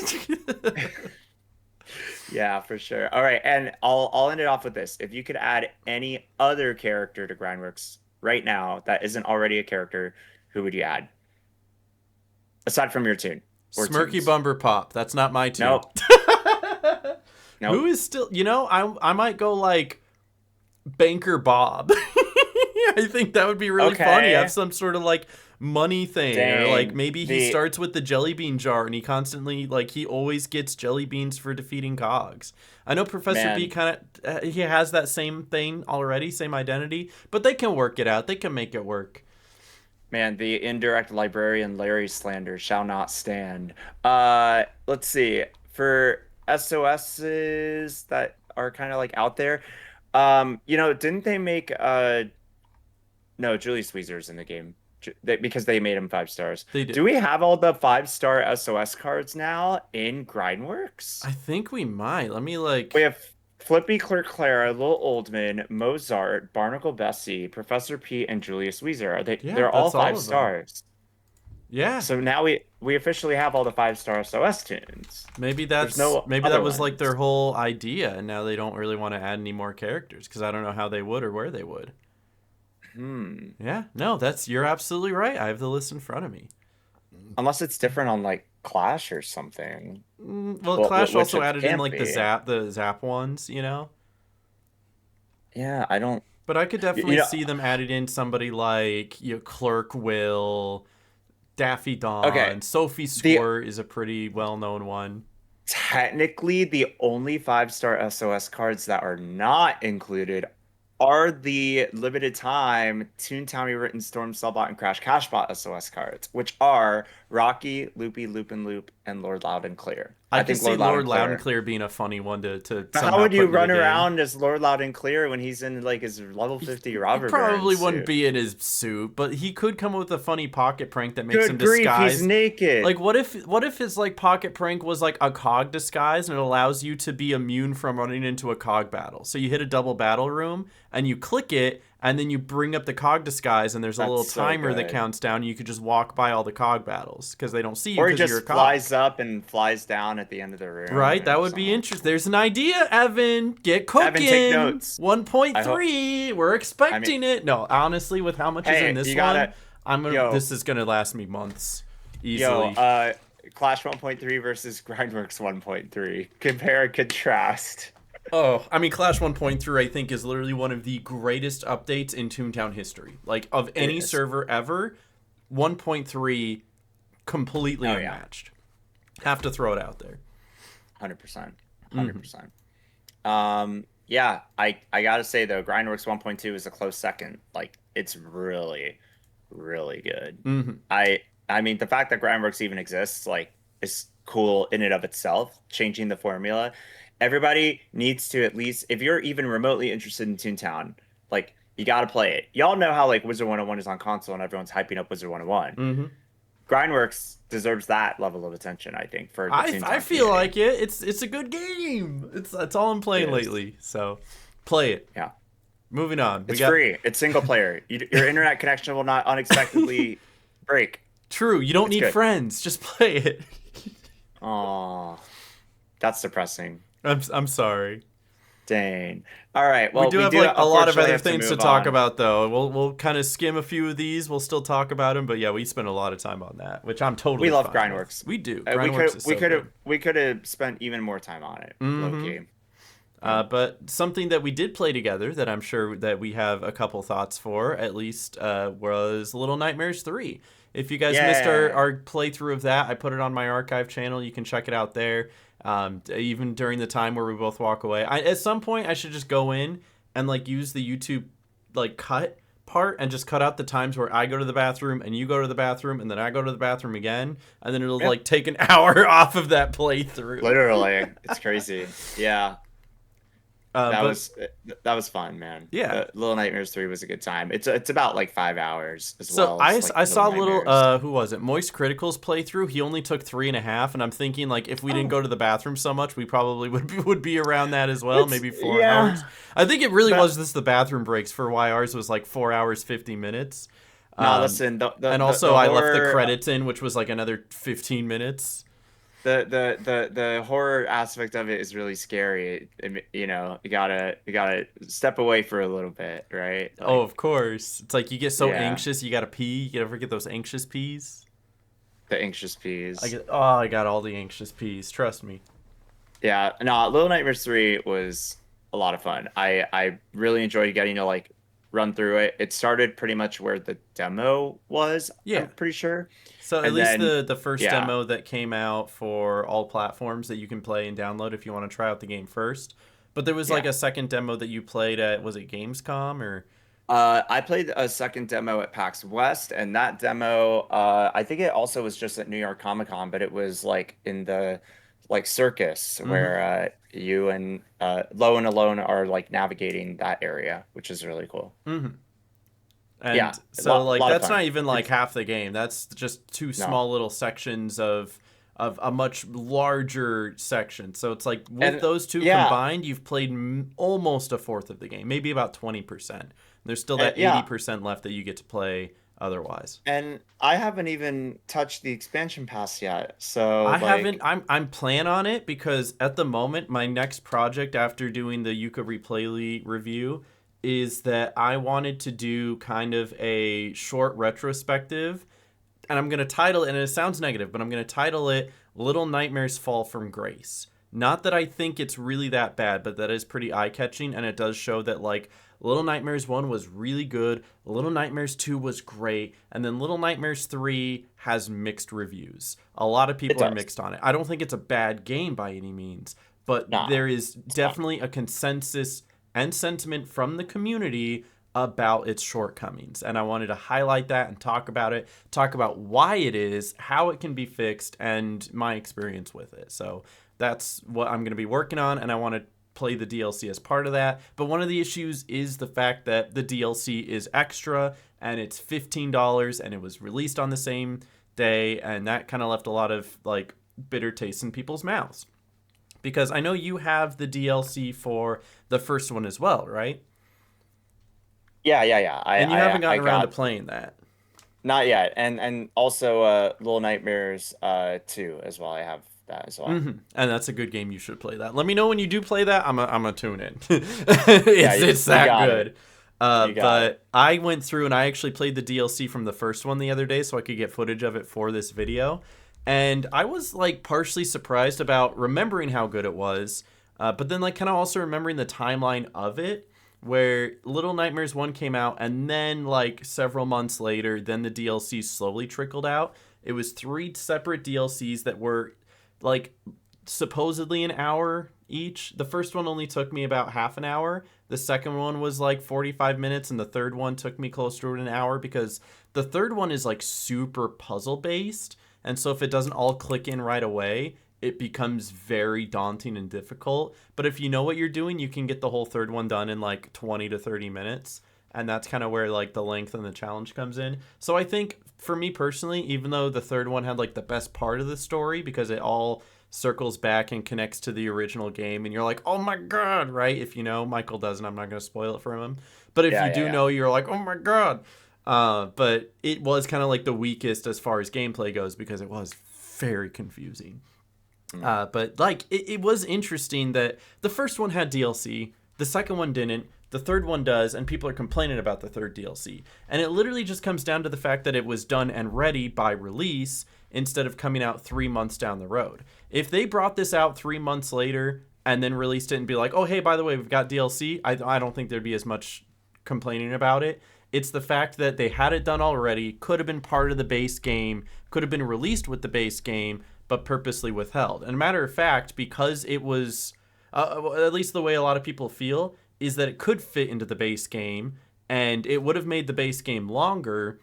Yeah, for sure. All right, and I'll end it off with this. If you could add any other character to Grindworks right now that isn't already a character, who would you add? Aside from your tune or Smirky tunes. Bumber Pop. That's not my tune. Nope. Who Nope. is still? I might go like Banker Bob. I think that would be really funny. Have Okay. some sort of like money thing, or like Dang. maybe he The starts with the jelly bean jar and he constantly like he always gets jelly beans for defeating cogs. I know Professor B man, kind of he has that same thing already, same identity, but they can work it out. They can make it work. man, the indirect librarian Larry slander shall not stand. Let's see. For SOSs that are kind of like out there, didn't they make no, Julius Weezer's in the game because they made him 5 stars. They Do did. we have all the 5-star SOS cards now in Grindworks? I think we might. Let me We like. have Flippy Clara, Lil Oldman, Mozart, Barnacle Bessie, Professor Pete, and Julius Weezer. Yeah, They're all that's all five of them. stars. Yeah. So now we officially have all the 5-star SOS tunes. There's no Maybe that other was like their ones. whole idea, and now they don't really want to add any more characters because I don't know how they would or where they would. Hmm. Yeah, no, that's you're absolutely right. I have the list in front of me. Unless it's different on like Clash or something. Well, Well, Clash which also it added in can't like be. the zap ones, you know. Yeah, I don't. But I could You definitely know. see them added in somebody like Clerk Will, Daffy Okay. Dawn, Sophie The Squirt is a pretty well known one. technically the only 5-star SOS cards that are not included are the limited time Toontown Rewritten Storm Cellbot and Crash Cashbot SOS cards, which are Rocky, Loopy, Loop and Loop, and Lord Loud and Clear. I I could think see Lord Loud Lord and Loud and Clear. Clear being a funny one to But how somehow would you put into the run game. around as Lord Loud and Clear when he's in like his level 50 He robber baron probably wouldn't suit? be in his suit, but he could come up with a funny pocket prank that makes him Good grief, he's disguise. naked. Like what if his like pocket prank was like a cog disguise and it allows you to be immune from running into a cog battle. So you hit a double battle room and you click it and then you bring up the cog disguise and there's a That's little so timer that good. counts down. You could just walk by all the cog battles because they don't see you Or he because you're a just cog. flies up and flies down at the end of the room Right, that or would be something. interesting. There's an idea, Evan. Get Evan, take cooking. notes. I hope. 1.3. We're I mean, expecting it. No, honestly, with how much is in hey, this you one, gotta, I'm gonna. yo, This is gonna last me months, yo, easily. Clash 1.3 versus Grindworks 1.3. Compare and contrast. Oh, I mean, Clash 1.3, I think, is literally one of the greatest updates in Toontown history. Like of It any is. server ever, 1.3 completely Oh yeah, unmatched. Have to throw it out there. 100%. Mm-hmm. 100%. Yeah, I gotta say though, Grindworks 1.2 is a close second. Like it's really, really good. Mm-hmm. I mean, the fact that Grindworks even exists, like, is cool in and of itself, changing the formula. Everybody needs to at least, if you're even remotely interested in Toontown, like, you gotta play it. Y'all know how, like, Wizard 101 is on console and everyone's hyping up Wizard 101. Mm-hmm. Grindworks deserves that level of attention, I think, for the I Toontown feel community. like it. It's a good game. It's all I'm It playing is. lately. So play it. Yeah. Moving on. We It's got free. It's single player. Your internet connection will not unexpectedly break. true. You don't It's need good. friends. Just play it. Oh, that's depressing. I'm sorry. Dang. All right. We Well, do we have do like a lot of unfortunately other have to things to move talk on. about, though. We'll kind of skim a few of these. We'll still talk about them, but yeah, we spend a lot of time on that, which I'm We totally love fine with. Grindworks. We do. We Grindworks could is we so could have good. we could have spent even more time on it, low Mm-hmm. key. Yeah. But something that we did play together that I'm sure that we have a couple thoughts for, at least, was Little Nightmares 3. If you guys missed Yeah. our playthrough of that, I put it on my archive channel. You can check it out there. Even during the time where we both walk away, at some point I should just go in and like use the YouTube like cut part and just cut out the times where I go to the bathroom and you go to the bathroom and then I go to the bathroom again, and then it'll Yeah. like take an hour off of that playthrough. Literally, it's crazy. Yeah. That But was that was fun, man. yeah. Little Nightmares 3 was a good time. It's about like 5 hours as So well as like I Little saw little Nightmares. who was it, Moist Critical's playthrough. He only took 3.5, and I'm thinking like if we didn't Oh, go to the bathroom so much, we probably would be around that as well, it's maybe 4 hours. yeah. I think it really That was just the bathroom breaks for why ours was like 4 hours 50 minutes. Now Um, listen, and also the I left the horror credits in, which was like another 15 minutes. the horror aspect of it is really scary. You gotta step away for a little bit, right? Oh, Like of course. It's like you get so yeah, anxious, you gotta pee. You ever get those anxious peas? the anxious peas. I got all the anxious peas. Trust me. Yeah, no, Little Nightmares 3 was a lot of fun. I really enjoyed getting to like run through it. It started pretty much where the demo was, Yeah. I'm pretty sure. So at And least then the first yeah, demo that came out for all platforms that you can play and download if you want to try out the game first. But there was like yeah. a second demo that you played at, was it Gamescom or? I played a second demo at PAX West, and that demo, I think it also was just at New York Comic Con, but it was like in the like circus Mm-hmm. where you and Lo and Alone are like navigating that area, which is really cool. Mm-hmm. Yeah, And a so like lot of that's fun. not even like It's half the game. That's just two no, small little sections of a much larger section. So it's like with and those two yeah, combined, you've played almost a fourth of the game, maybe about 20%. There's still and that yeah, 80% left that you get to play otherwise. and I haven't even touched the expansion pass yet. So I haven't. like, I'm plan on it because at the moment my next project after doing the Yuka Replayly review is that I wanted to do kind of a short retrospective, and I'm gonna title it. And it sounds negative, but I'm gonna title it "Little Nightmares Fall from Grace." Not that I think it's really that bad, but that is pretty eye catching, and it does show that like Little Nightmares 1 was really good, Little Nightmares 2 was great, and then Little Nightmares 3 has mixed reviews. A lot of it people are does. mixed on it. I don't think it's a bad game by any means, but Nah, there is it's fun. definitely a consensus and sentiment from the community about its shortcomings. And I wanted to highlight that and talk about it, talk about why it is, how it can be fixed, and my experience with it. So that's what I'm going to be working on, and I want to play the DLC as part of that. But one of the issues is the fact that the DLC is extra and it's $15 and it was released on the same day, and that kind of left a lot of like bitter taste in people's mouths. Because I know you have the DLC for the first one as well, right? Yeah. And you haven't I gotten around to got playing that. not yet, and also Little Nightmares 2 as well. I have that as well. And that's a good game. You should play that. Let me know when you do play that. I'm a tune in. Yeah, It's you that got it. good. You got it. But I went through and I actually played the DLC from the first one the other day so I could get footage of it for this video. And I was like partially surprised about remembering how good it was, but then like kind of also remembering the timeline of it, where Little Nightmares 1 came out and then like several months later, then the DLC slowly trickled out. It was three separate DLCs that were like supposedly an hour each. The first one only took me about half an hour. The second one was like 45 minutes, and the third one took me close to an hour because the third one is like super puzzle based. And so if it doesn't all click in right away, it becomes very daunting and difficult. But if you know what you're doing, you can get the whole third one done in like 20 to 30 minutes. And that's kind of where like the length and the challenge comes in. So I think for me personally, even though the third one had like the best part of the story because it all circles back and connects to the original game and you're like, oh my god, right? If you know, Michael doesn't, I'm not going to spoil it for him. But if you do Yeah. know, you're like, oh my god. But it was kind of like the weakest as far as gameplay goes because it was very confusing. But like it was interesting that the first one had DLC, the second one didn't, the third one does, and people are complaining about the third DLC. And it literally just comes down to the fact that it was done and ready by release instead of coming out 3 months down the road. If they brought this out 3 months later and then released it and be like, oh, hey, by the way, we've got DLC, I don't think there'd be as much complaining about it. It's the fact that they had it done already, could have been part of the base game, could have been released with the base game, but purposely withheld. And a matter of fact, because it was, at least the way a lot of people feel, is that it could fit into the base game, and it would have made the base game longer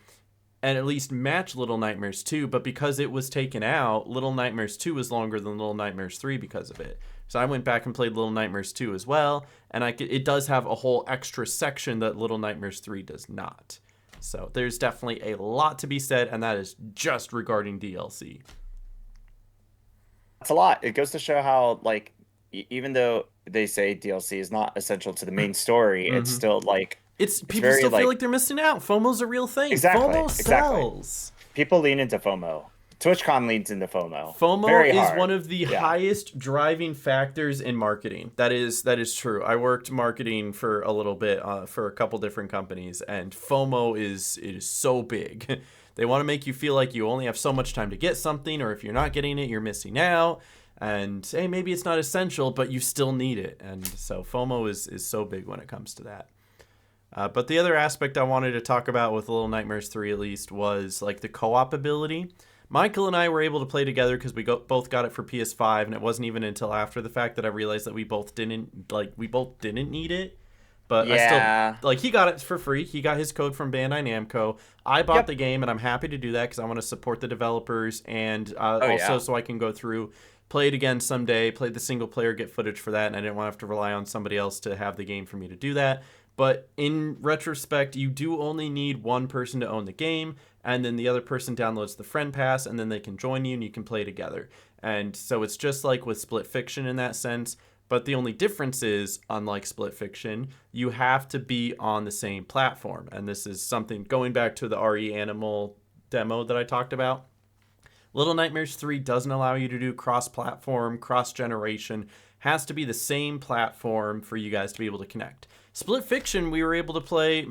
and at least match Little Nightmares 2, but because it was taken out, Little Nightmares 2 is longer than Little Nightmares 3 because of it. So I went back and played Little Nightmares 2 as well, and it does have a whole extra section that Little Nightmares 3 does not. So there's definitely a lot to be said, and that is just regarding DLC. It's a lot. It goes to show how, like, even though they say DLC is not essential to the main story, it's still like it's people very, still feel like like they're missing out. FOMO's a real thing. Exactly, FOMO sells. people lean into FOMO. TwitchCon leans into FOMO. FOMO Very is hard. one of the highest driving factors in marketing. That is true. I worked marketing for a little bit for a couple different companies, and FOMO is so big. They want to make you feel like you only have so much time to get something, or if you're not getting it, you're missing out. And hey, maybe it's not essential, but you still need it. And so FOMO is so big when it comes to that. But the other aspect I wanted to talk about with Little Nightmares 3 at least was like the co-op ability. Michael and I were able to play together because we both got it for PS5, and it wasn't even until after the fact that I realized that we both didn't need it. But I still, like, he got it for free. He got his code from Bandai Namco. I bought the game, and I'm happy to do that because I want to support the developers, and so I can go through, play it again someday, play the single player, get footage for that, and I didn't want to have to rely on somebody else to have the game for me to do that. But in retrospect, you do only need one person to own the game, and then the other person downloads the friend pass, and then they can join you and you can play together. And so it's just like with Split Fiction in that sense, but the only difference is, unlike Split Fiction, you have to be on the same platform. And this is something going back to the RE Animal demo that I talked about. Little Nightmares 3 doesn't allow you to do cross-platform, cross-generation. Has to be the same platform for you guys to be able to connect. Split Fiction, we were able to play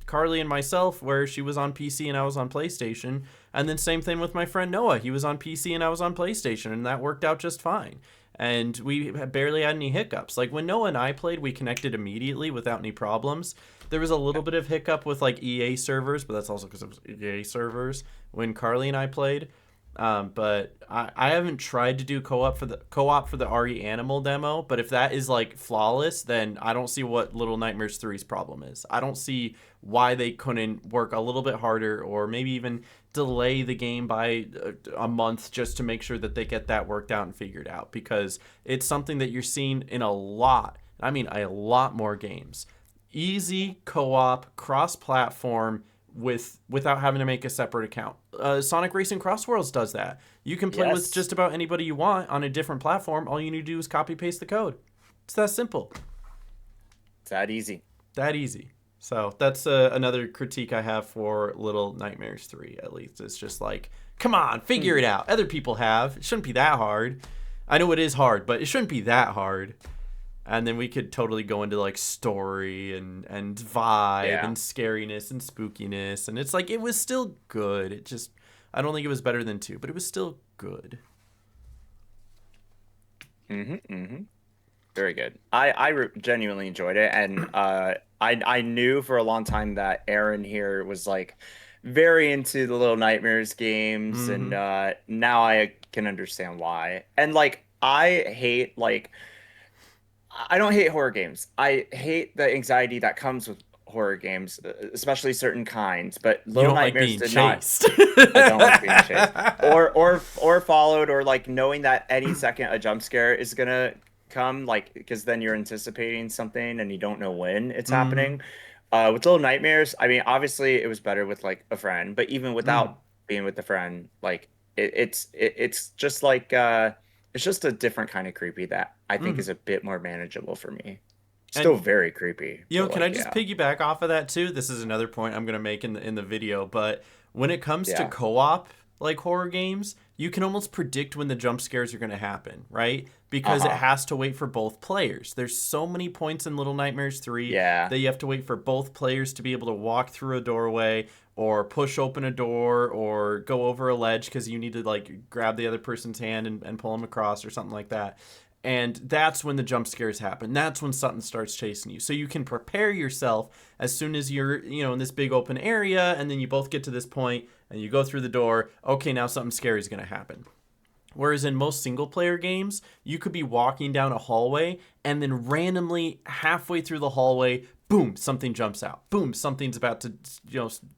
Carly and myself, where she was on PC and I was on PlayStation. And then same thing with my friend Noah. He was on PC and I was on PlayStation, and that worked out just fine. And we barely had any hiccups. Like when Noah and I played, we connected immediately without any problems. There was a little bit of hiccup with like EA servers, but that's also because it was EA servers when Carly and I played. But I haven't tried to do co-op for the RE Animal demo, but if that is like flawless, then I don't see what Little Nightmares 3's problem is. I don't see why they couldn't work a little bit harder, or maybe even delay the game by a month just to make sure that they get that worked out and figured out, because it's something that you're seeing in a lot more games. Easy co-op, cross-platform, without having to make a separate account. Sonic Racing Cross Worlds does that. You can play with just about anybody you want on a different platform. All you need to do is copy paste the code. It's that simple. It's that easy. That easy. So that's another critique I have for Little Nightmares 3, at least. It's just like, come on, figure it out. Other people have. It shouldn't be that hard. I know it is hard, but it shouldn't be that hard. And then we could totally go into like story and vibe and scariness and spookiness. And it's like, it was still good. It just, I don't think it was better than 2, but it was still good. Very good. I genuinely enjoyed it. And I knew for a long time that Aaron here was like very into the Little Nightmares games. And now I can understand why. And like, I don't hate horror games. I hate the anxiety that comes with horror games, especially certain kinds. But Little Nightmares did not. I don't like being chased, or followed, or like knowing that any second a jump scare is gonna come, like, because then you're anticipating something and you don't know when it's happening. With Little Nightmares, I mean, obviously it was better with like a friend, but even without being with a friend, like it's just like. It's just a different kind of creepy that I think is a bit more manageable for me. Still very creepy. You know, can I just piggyback off of that too? This is another point I'm going to make in the video, but when it comes to co-op, like horror games, you can almost predict when the jump scares are going to happen, right? Because it Uh-huh. has to wait for both players. There's so many points in Little Nightmares 3 Yeah. that you have to wait for both players to be able to walk through a doorway or push open a door or go over a ledge because you need to like grab the other person's hand and pull them across or something like that. And that's when the jump scares happen. That's when something starts chasing you. So you can prepare yourself as soon as you're, in this big open area, and then you both get to this point and you go through the door. Okay, now something scary is going to happen. Whereas in most single player games, you could be walking down a hallway and then randomly halfway through the hallway, boom, something jumps out. Boom, something's about to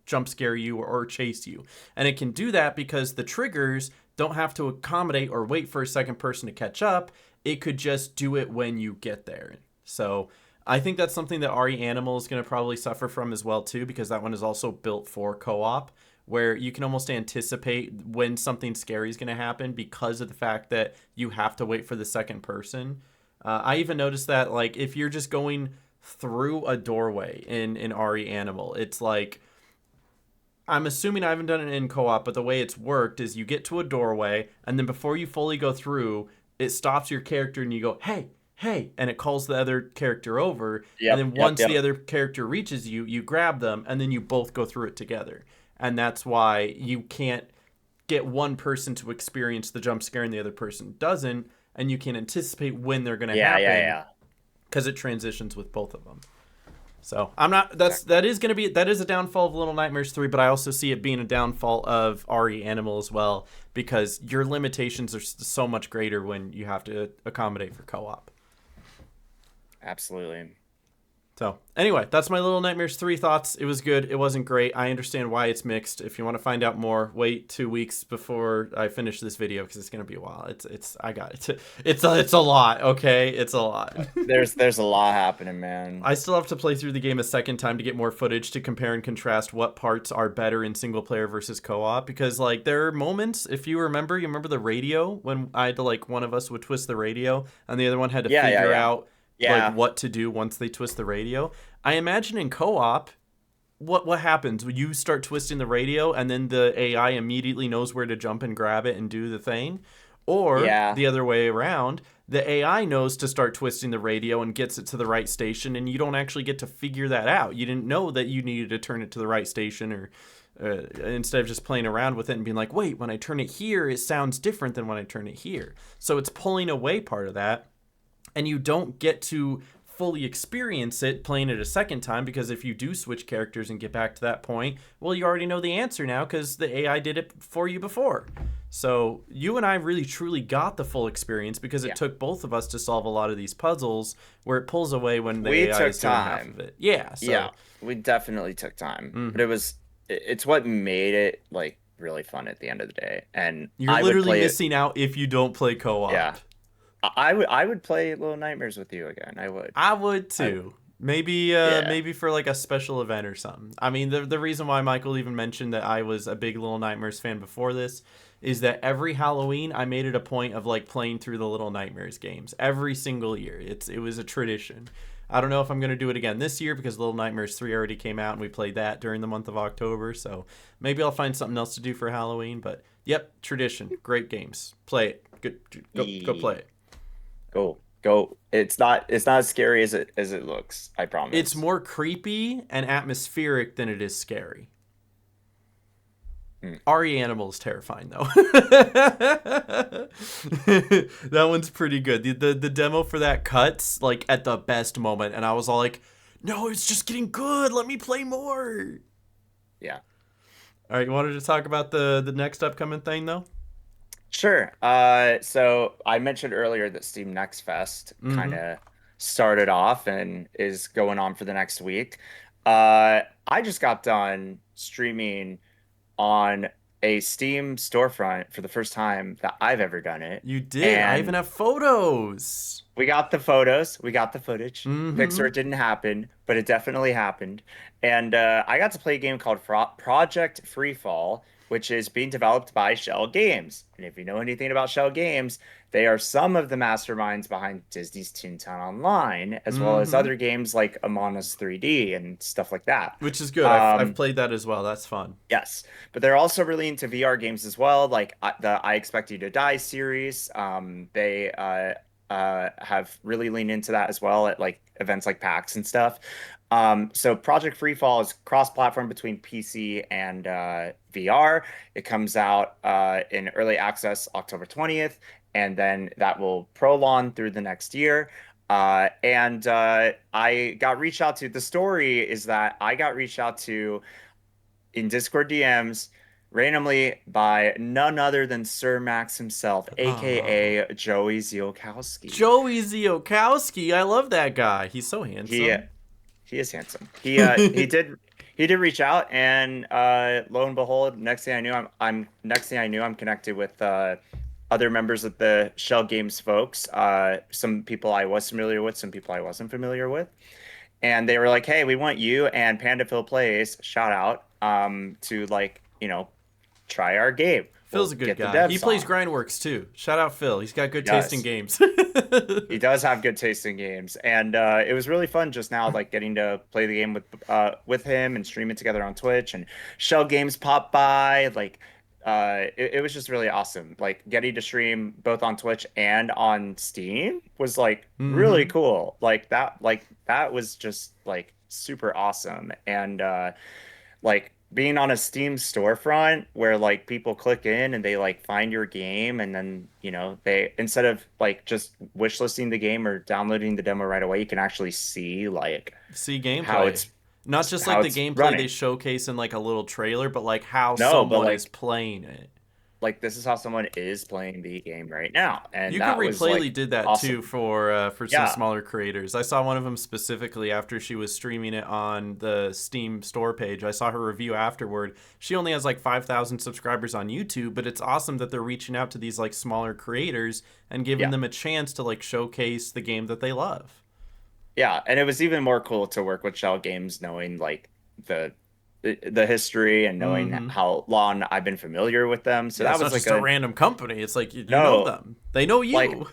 jump scare you or chase you. And it can do that because the triggers don't have to accommodate or wait for a second person to catch up. It could just do it when you get there. So I think that's something that RE Animal is going to probably suffer from as well too, because that one is also built for co-op, where you can almost anticipate when something scary is going to happen because of the fact that you have to wait for the second person. I even noticed that like if you're just going through a doorway in RE Animal, it's like, I'm assuming I haven't done it in co-op, but the way it's worked is you get to a doorway and then before you fully go through, it stops your character and you go, hey, and it calls the other character over. And Yep. then Yep. once Yep. the other character reaches you, you grab them and then you both go through it together. And that's why you can't get one person to experience the jump scare and the other person doesn't. And you can anticipate when they're going to Yeah. Yeah. happen Yeah. because it transitions with both of them. So I'm not. Exactly. That is a downfall of Little Nightmares 3, but I also see it being a downfall of RE Animal as well because your limitations are so much greater when you have to accommodate for co-op. Absolutely. So anyway, that's my Little Nightmares 3 thoughts. It was good. It wasn't great. I understand why it's mixed. If you want to find out more, wait 2 weeks before I finish this video because it's gonna be a while. I got it. It's a lot. Okay, it's a lot. There's a lot happening, man. I still have to play through the game a second time to get more footage to compare and contrast what parts are better in single player versus co-op because like there are moments, if you remember the radio when I had to like one of us would twist the radio and the other one had to Yeah. Yeah. figure Yeah. out like Yeah. what to do once they twist the radio. I imagine in co-op what happens when you start twisting the radio and then the AI immediately knows where to jump and grab it and do the thing, or Yeah. the other way around, the AI knows to start twisting the radio and gets it to the right station and you don't actually get to figure that out. You didn't know that you needed to turn it to the right station or instead of just playing around with it and being like, wait, when I turn it here it sounds different than when I turn it here. So it's pulling away part of that and you don't get to fully experience it playing it a second time because if you do switch characters and get back to that point, well, you already know the answer now because the AI did it for you before. So you and I really truly got the full experience because it took both of us to solve a lot of these puzzles where it pulls away when the We AI took is doing half time. of it. Yeah. So Yeah. We definitely took time, but it's what made it like really fun at the end of the day. And you're I would literally play it. missing out if you don't play co-op. Yeah. I would play Little Nightmares with you again. I would. I would too. Yeah. Maybe for like a special event or something. I mean, the reason why Michael even mentioned that I was a big Little Nightmares fan before this is that every Halloween I made it a point of like playing through the Little Nightmares games every single year. It was a tradition. I don't know if I'm going to do it again this year because Little Nightmares 3 already came out and we played that during the month of October. So maybe I'll find something else to do for Halloween. But yep, tradition. Great games. Play it. Go play it. Go. It's not as scary as it looks. I promise. It's more creepy and atmospheric than it is scary. RE Animal is terrifying though. That one's pretty good. The demo for that cuts like at the best moment, and I was all like, "No, it's just getting good. Let me play more." Yeah. All right, you wanted to talk about the next upcoming thing though? Sure. So I mentioned earlier that Steam Next Fest kind of started off and is going on for the next week. I just got done streaming on a Steam storefront for the first time that I've ever done it. You did. I even have photos. We got the photos. We got the footage. Mm-hmm. Pixar didn't happen, but it definitely happened. And I got to play a game called Project Freefall, which is being developed by Shell Games. And if you know anything about Shell Games, they are some of the masterminds behind Disney's Toontown Online, as well as Mm-hmm. other games like Among Us 3D and stuff like that. Which is good. I've Um, played that as well. That's fun. Yes, but they're also really into VR games as well, like the I Expect You to Die series. They have really leaned into that as well at like events like PAX and stuff. So Project Freefall is cross-platform between PC and VR. It comes out in early access October 20th, and then that will prolong through the next year. And I got reached out to. The story is that I got reached out to in Discord DMs randomly by none other than Sir Max himself, Oh, aka Joey Ziolkowski. Joey Ziokowski. I love that guy. He's so He handsome. he is handsome. He did reach out, and lo and behold, next thing I knew, I'm connected with other members of the Shell Games folks. Some people I was familiar with, some people I wasn't familiar with, and they were like, "Hey, we want you and Panda Phil Plays, shout out, to like, try our game. Phil's We'll a good get the guy. He devs plays on." Grindworks too. Shout out Phil. He's got good taste in Yes, games. he does have good taste in games, and it was really fun just now, like getting to play the game with him and stream it together on Twitch. And Shell Games popped by, like it was just really awesome. Like getting to stream both on Twitch and on Steam was like really Mm-hmm. cool. Like that was just like super awesome. And like being on a Steam storefront where like people click in and they like find your game, and then they, instead of like just wishlisting the game or downloading the demo right away, you can actually see like See how gameplay. it's Not just how like the it's gameplay they running. showcase in like a little trailer, but like how No, but someone is like playing it. this is how someone is playing the game right now, and Yooka that was like Replayly did that too awesome. for some Yeah, smaller creators. I saw one of them specifically after she was streaming it on the Steam store page. I saw her review afterward. She only has like 5,000 subscribers on YouTube, but it's awesome that they're reaching out to these like smaller creators and giving yeah. them a chance to like showcase the game that they love. Yeah, and it was even more cool to work with Shell Games, knowing like the the history and knowing Mm-hmm. how long I've been familiar with them. So Yeah, that it's not was like just a a random company. It's like you know no, them. They know like you.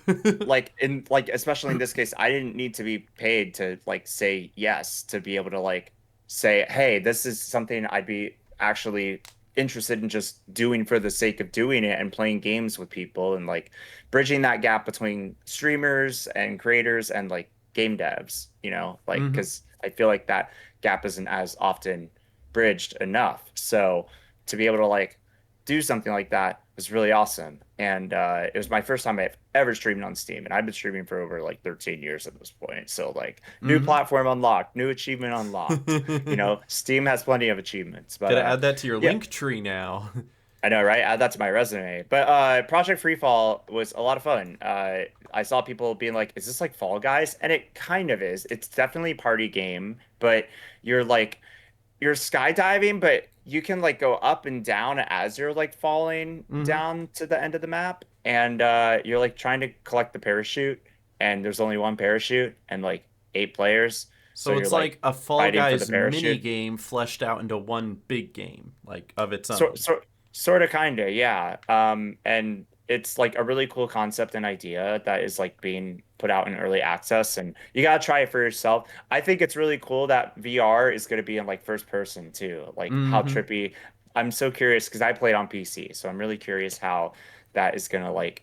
especially in this case, I didn't need to be paid to like say yes, to be able to like say, "Hey, this is something I'd be actually interested in just doing for the sake of doing it and playing games with people," and like bridging that gap between streamers and creators and like game devs, like Mm-hmm. because I feel like that gap isn't as often bridged enough. So to be able to like do something like that was really awesome. And it was my first time I've ever streamed on Steam, and I've been streaming for over like 13 years at this point. So like new Mm-hmm. platform unlocked, new achievement unlocked. Steam has plenty of achievements, but Gotta add that to your yeah, link tree now. I know, right? Add that to my resume. But Project Freefall was a lot of fun. I saw people being like, "Is this like Fall Guys?" And it kind of is. It's definitely a party game, but you're like you're skydiving, but you can like go up and down as you're like falling Mm-hmm. down to the end of the map, and you're like trying to collect the parachute, and there's only one parachute and like 8 players, so So you're it's like like a Fall fighting for the Guys mini parachute. game fleshed out into one big game, like of its So, own. so sort of, kind of, yeah. And it's like a really cool concept and idea that is like being put out in early access, and you gotta try it for yourself. I think it's really cool that VR is gonna be in like first person too. Like how Mm-hmm. trippy. I'm so curious because I played on PC, so I'm really curious how that is gonna like,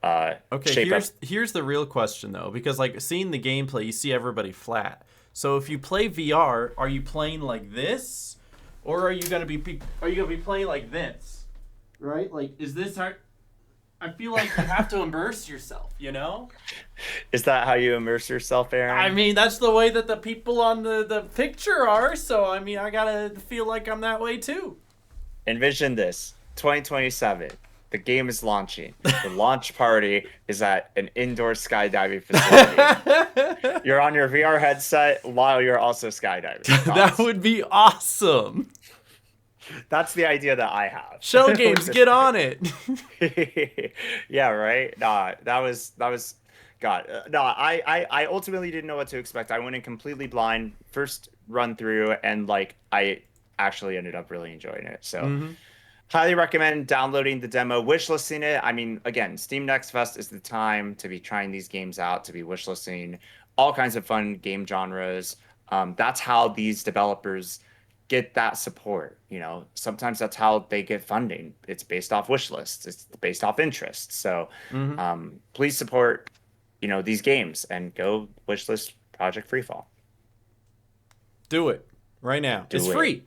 Okay, shape up. here's the real question though, because like seeing the gameplay, you see everybody flat. So if you play VR, are you playing like this, or are you gonna be playing like this? Right? Like, is this hard? I feel like you have to immerse yourself. You know? Is that how you immerse yourself, I Aaron? mean, that's the way that the people on the picture are. So I mean, I gotta feel like I'm that way too. Envision this, 2027. The game is launching. The launch party is at an indoor skydiving facility. You're on your VR headset while you're also skydiving. That Thoughts? would be awesome. That's the idea that I have Shell with games, this get on it. game. Yeah, right. Nah, that was God. No, I ultimately didn't know what to expect. I went in completely blind first run through, and like I actually ended up really enjoying it. So Mm-hmm. Highly recommend downloading the demo, wishlisting it. I mean, again, Steam Next Fest is the time to be trying these games out, to be wishlisting all kinds of fun game genres. That's how these developers get that support. Sometimes that's how they get funding. It's based off wish lists. It's based off interest. So, Hmm. please support, these games and go wishlist Project Freefall. Do it right now. It's Do it. free.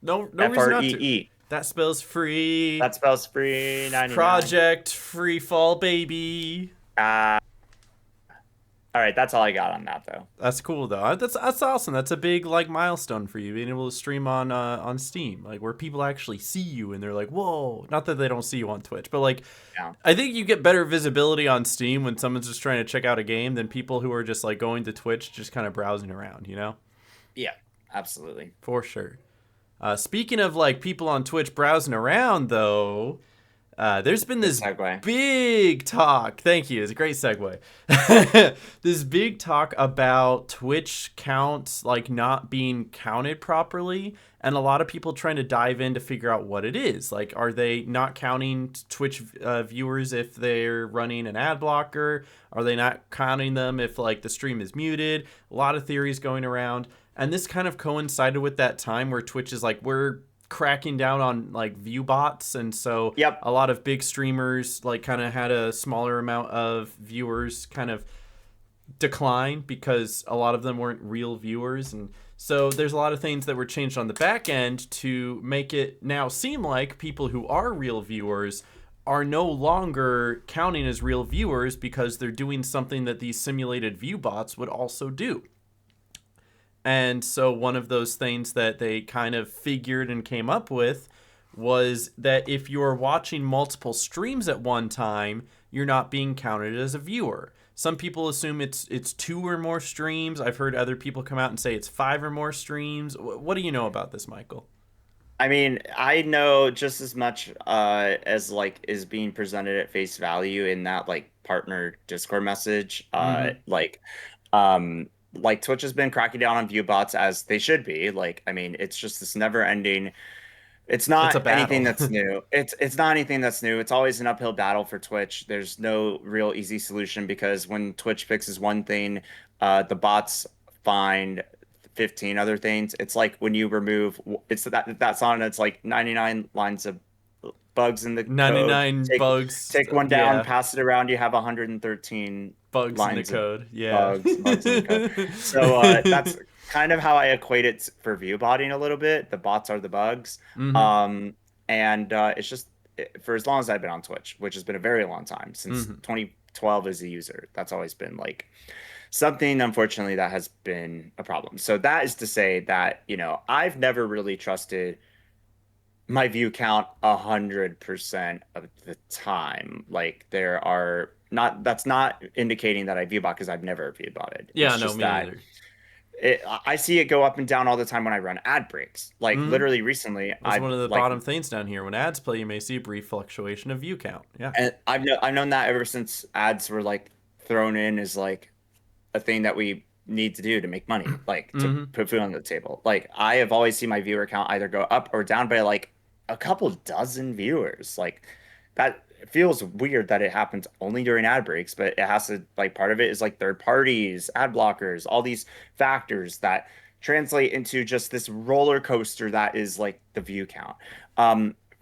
No reason not to. FREE. That spells free. That spells free 99. Project Freefall, baby. Uh, all right, that's all I got on that though. That's cool though. That's awesome. That's a big like milestone for you being able to stream on Steam, like where people actually see you and they're like, "Whoa!" Not that they don't see you on Twitch, but like, Yeah. I think you get better visibility on Steam when someone's just trying to check out a game than people who are just like going to Twitch, just kind of browsing around. Yeah, absolutely. For sure. Speaking of like people on Twitch browsing around though, there's been Good this segue. big talk. Thank you. It's a great segue. This big talk about Twitch counts like not being counted properly, and a lot of people trying to dive in to figure out what it is. Like, are they not counting Twitch viewers if they're running an ad blocker? Are they not counting them if like the stream is muted? A lot of theories going around, and this kind of coincided with that time where Twitch is like, we're cracking down on like view bots, and so Yep. a lot of big streamers like kind of had a smaller amount of viewers kind of decline because a lot of them weren't real viewers. And so there's a lot of things that were changed on the back end to make it now seem like people who are real viewers are no longer counting as real viewers because they're doing something that these simulated view bots would also do. And so one of those things that they kind of figured and came up with was that if you're watching multiple streams at one time, you're not being counted as a viewer. Some people assume it's 2 or more streams. I've heard other people come out and say it's 5 or more streams. What do you know about this, Michael? I mean, I know just as much as like is being presented at face value in that like partner Discord message. Mm-hmm. Like Twitch has been cracking down on view bots as they should be. Like, I mean, it's just this never ending. It's It's a not anything battle. that's new. It's not anything that's new. It's always an uphill battle for Twitch. There's no real easy solution because when Twitch fixes one thing, the bots find 15 other things. It's like when you remove it's that's on it's like 99 lines of bugs in the code. 99 Take bugs. take one down, Yeah, pass it around, you have 113 bugs in the lines of code. Yeah. bugs in the code. So that's kind of how I equate it for view botting a little bit. The bots are the bugs. Mm-hmm. Um, and it's just for as long as I've been on Twitch, which has been a very long time, since Mm-hmm. 2012 as a user. That's always been like something, unfortunately, that has been a problem. So that is to say that, I've never really trusted my view count 100% of the time. Like there are not, that's not indicating that I view bot because I've never view botted. Yeah, It's no, just me that neither. I see it go up and down all the time when I run ad breaks. Like Mm-hmm. literally recently, That's I've one of the like, bottom things down here. When ads play, you may see a brief fluctuation of view count. Yeah. and I've known that ever since ads were like thrown in as like a thing that we need to do to make money, like to Mm-hmm. put food on the table. Like I have always seen my viewer count either go up or down by like a couple dozen viewers. Like that feels weird that it happens only during ad breaks, but it has to like part of it is like third parties, ad blockers, all these factors that translate into just this roller coaster that is like the view count.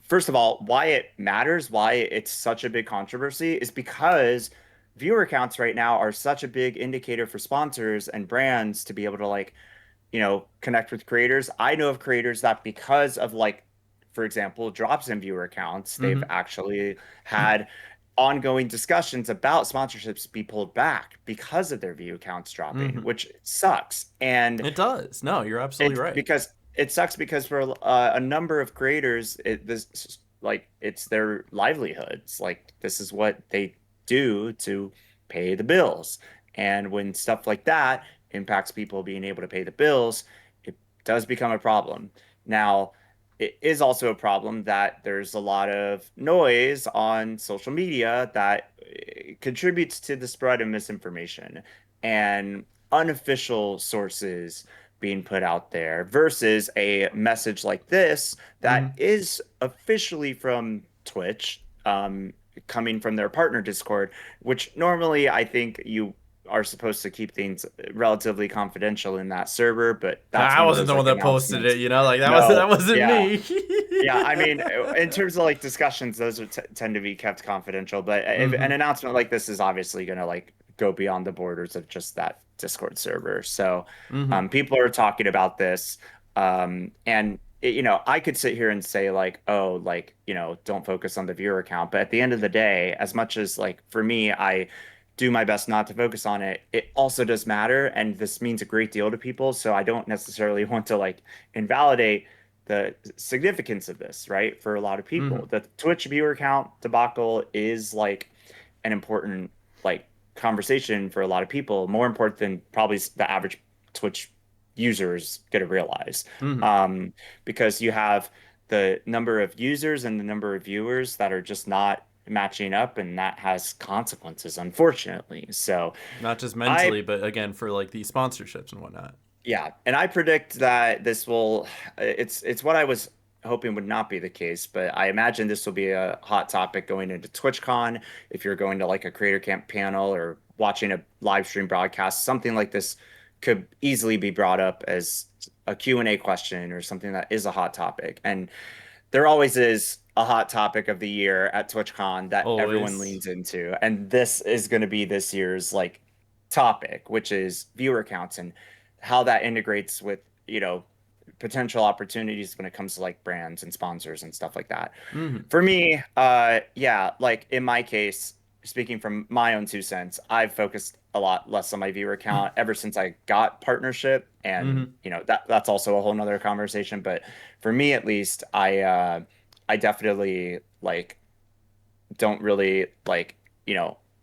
First of all, why it matters, why it's such a big controversy is because viewer counts right now are such a big indicator for sponsors and brands to be able to like, connect with creators. I know of creators that because of like, for example, drops in viewer counts, they've Mm-hmm. actually had ongoing discussions about sponsorships be pulled back because of their view counts dropping, Mm-hmm. which sucks. And It does. No, you're absolutely it's right. because it sucks because for a number of creators, this like it's their livelihoods. Like this is what they do to pay the bills. And when stuff like that impacts people being able to pay the bills, it does become a problem. Now, it is also a problem that there's a lot of noise on social media that contributes to the spread of misinformation and unofficial sources being put out there versus a message like this that Mm-hmm. is officially from Twitch, coming from their partner Discord, which normally I think you are supposed to keep things relatively confidential in that server, but that's I one of wasn't those the one like that posted it, announcements. you know, like that No, wasn't yeah. me. Yeah, I mean, in terms of like discussions, those would tend to be kept confidential. But if Mm-hmm. an announcement like this is obviously going to like go beyond the borders of just that Discord server. So, Mm-hmm. people are talking about this, and I could sit here and say like, oh, like don't focus on the viewer count. But at the end of the day, as much as like for me, I do my best not to focus on it. It also does matter, and this means a great deal to people. So I don't necessarily want to like invalidate the significance of this, right? For a lot of Mm-hmm. people, the Twitch viewer count debacle is like an important like conversation for a lot of people, more important than probably the average Twitch user is going to realize. Mm-hmm. Um, because you have the number of users and the number of viewers that are just not matching up, and that has consequences, unfortunately. So Not just I mentally, but again for like the sponsorships and whatnot. yeah, and I predict that this will it's what I was hoping would not be the case, but I imagine this will be a hot topic going into TwitchCon. If you're going to like a creator camp panel or watching a live stream broadcast, something like this could easily be brought up as a Q&A question or something that is a hot topic. And there always is a hot topic of the year at TwitchCon that everyone Always. leans into. And this is going to be this year's like topic, which is viewer counts and how that integrates with, potential opportunities when it comes to like brands and sponsors and stuff like that. Mm-hmm. For me, yeah, like in my case, speaking from my own 2 cents, I've focused a lot less on my viewer count ever since I got partnership, and Mm-hmm. that's also a whole nother conversation. But for me, at least, I definitely like don't really like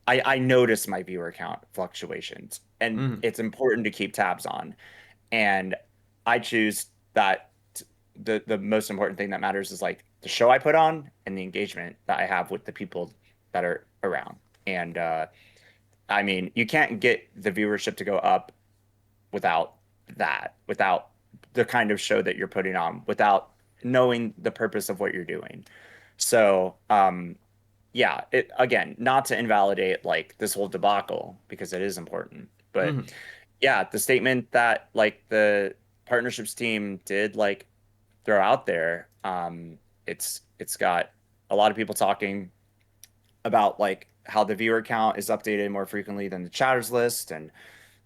I notice my viewer count fluctuations, and Mm-hmm. it's important to keep tabs on. And I choose that the most important thing that matters is like the show I put on and the engagement that I have with the people that are around. And I mean, you can't get the viewership to go up without that, without the kind of show that you're putting on, without knowing the purpose of what you're doing. So, yeah, it again, not to invalidate like this whole debacle because it is important, but Mm-hmm. yeah, the statement that like the partnerships team did like throw out there, it's got a lot of people talking about like how the viewer count is updated more frequently than the chatters list, and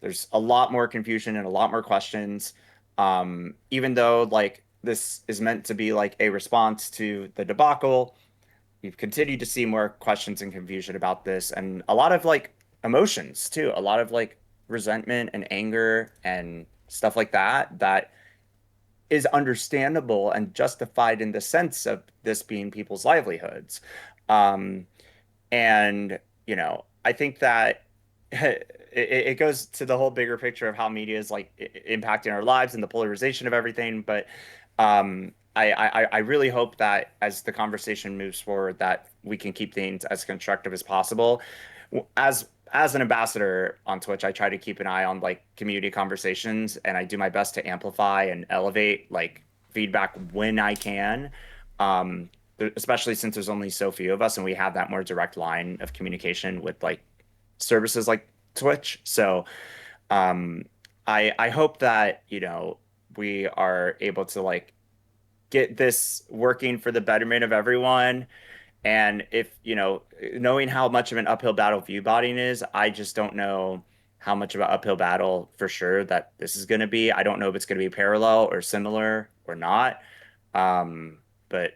there's a lot more confusion and a lot more questions. Even though like this is meant to be like a response to the debacle, we've continued to see more questions and confusion about this, and a lot of like emotions too, a lot of like resentment and anger and stuff like that that is understandable and justified in the sense of this being people's livelihoods. Um, and, I think that it goes to the whole bigger picture of how media is like impacting our lives and the polarization of everything. But I really hope that as the conversation moves forward, that we can keep things as constructive as possible. As an ambassador on Twitch, I try to keep an eye on like community conversations, and I do my best to amplify and elevate like feedback when I can. Um, Especially since there's only so few of us and we have that more direct line of communication with like services like Twitch. So um I hope that, we are able to like get this working for the betterment of everyone. And if, knowing how much of an uphill battle view botting is, I just don't know how much of an uphill battle for sure that this is going to be. I don't know if it's going to be parallel or similar or not. But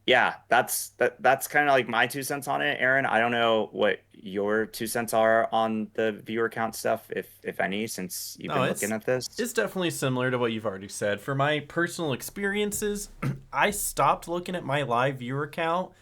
yeah, that's kind of like my 2 cents on it, Aaron. I don't know what your 2 cents are on the viewer count stuff, if any, since you've No, been looking at this. it's definitely similar to what you've already said. For my personal experiences, I stopped looking at my live viewer count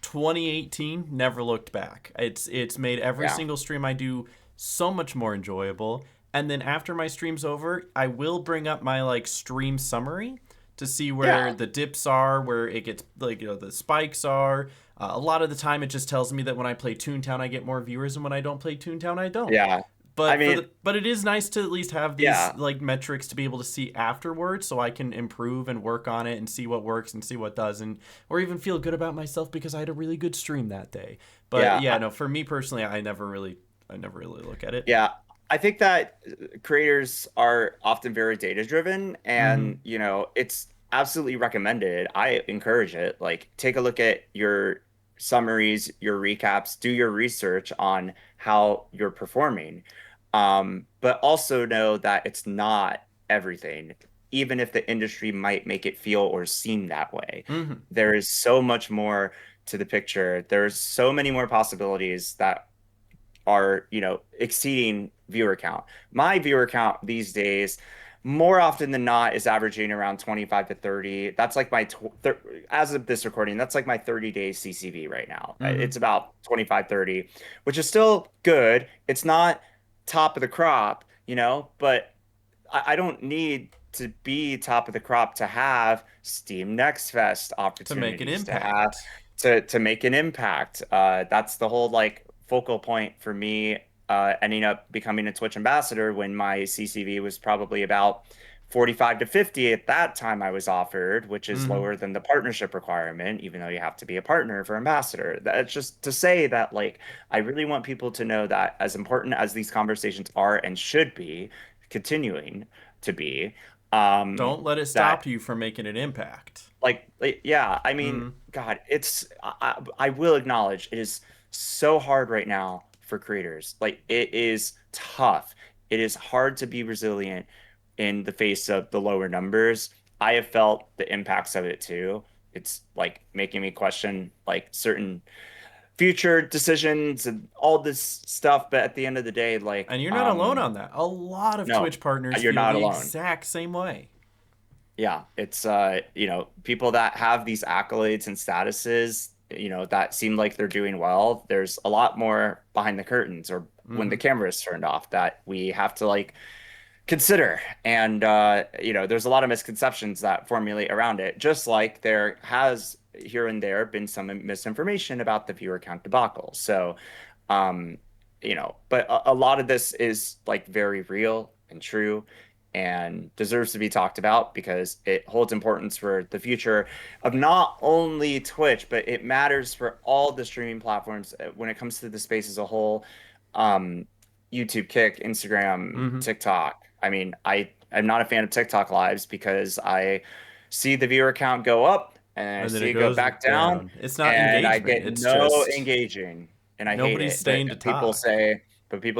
2018, never looked back. It's made every Yeah. single stream I do so much more enjoyable. And then after my stream's over, I will bring up my like stream summary to see where Yeah. the dips are, where it gets like the spikes are. A lot of the time, it just tells me that when I play Toontown, I get more viewers, and when I don't play Toontown, I don't. Yeah. I But mean, but it is nice to at least have these yeah, like metrics to be able to see afterwards, so I can improve and work on it and see what works and see what doesn't, or even feel good about myself because I had a really good stream that day. But yeah, yeah, no, for me personally, I never really look at it. yeah. I think that creators are often very data driven, Mm-hmm. and it's absolutely recommended. I encourage it. Like, take a look at your summaries, your recaps, do your research on how you're performing. But also know that it's not everything, even if the industry might make it feel or seem that way. Mm-hmm. There is so much more to the picture. There's so many more possibilities that are, exceeding viewer count. My viewer count these days, more often than not, is averaging around 25 to 30. That's like as of this recording, that's like my 30-day CCV right now. Mm-hmm. It's about 25, 30, which is still good. It's not top of the crop, but I don't need to be top of the crop to have Steam Next Fest To make an opportunities, to have impact. to make an impact. That's the whole like focal point for me, ending up becoming a Twitch ambassador when my CCV was probably about 45 to 50 at that time I was offered, which is Mm-hmm. lower than the partnership requirement, even though you have to be a partner for ambassador. That's just to say that, like, I really want people to know that as important as these conversations are and should be, continuing to be, Don't let it that stop you from making an impact. yeah, I mean, Mm-hmm. God, I will acknowledge it is so hard right now for creators. Like, it is tough. It is hard to be resilient in the face of the lower numbers. I have felt the impacts of it too. It's like making me question like certain future decisions and all this stuff. But at the end of the day, like, And you're not alone on that. A lot of no, Twitch partners you're feel not the alone. exact same way. Yeah, it's people that have these accolades and statuses, that seem like they're doing well. There's a lot more behind the curtains, or when the Mm-hmm. camera is turned off, that we have to like consider. And there's a lot of misconceptions that formulate around it, just like there has here and there been some misinformation about the viewer count debacle. So, um, but a lot of this is like very real and true and deserves to be talked about because it holds importance for the future of not only Twitch, but it matters for all the streaming platforms when it comes to the space as a whole. Um, YouTube, Kick, Instagram, Mm-hmm. TikTok. I mean, I'm not a fan of TikTok lives because I see the viewer count go up and I And then see it it go goes back down, down. It's not and I engagement. get It's no just engaging, and I hate nobody's it. But staying to people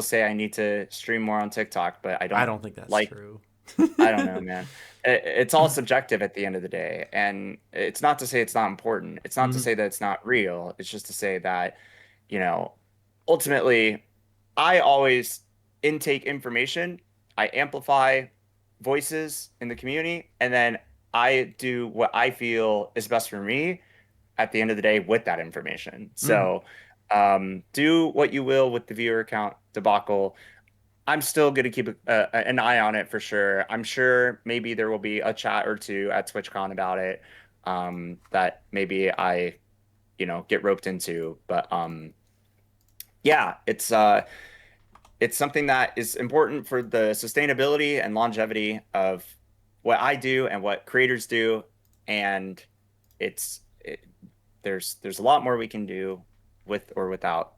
talk. say, I need to stream more on TikTok, but I don't think that's like, true. I don't know, man. It's all subjective at the end of the day, and it's not to say it's not important. It's not to Mm-hmm. say that it's not real. It's just to say that, you know, ultimately, I always intake information, I amplify voices in the community, and then I do what I feel is best for me at the end of the day with that information. Mm-hmm. So, do what you will with the viewer count debacle. I'm still going to keep an eye on it for sure. I'm sure maybe there will be a chat or two at TwitchCon about it, that maybe I, get roped into. But yeah, it's something that is important for the sustainability and longevity of what I do and what creators do, and it's it, there's a lot more we can do with or without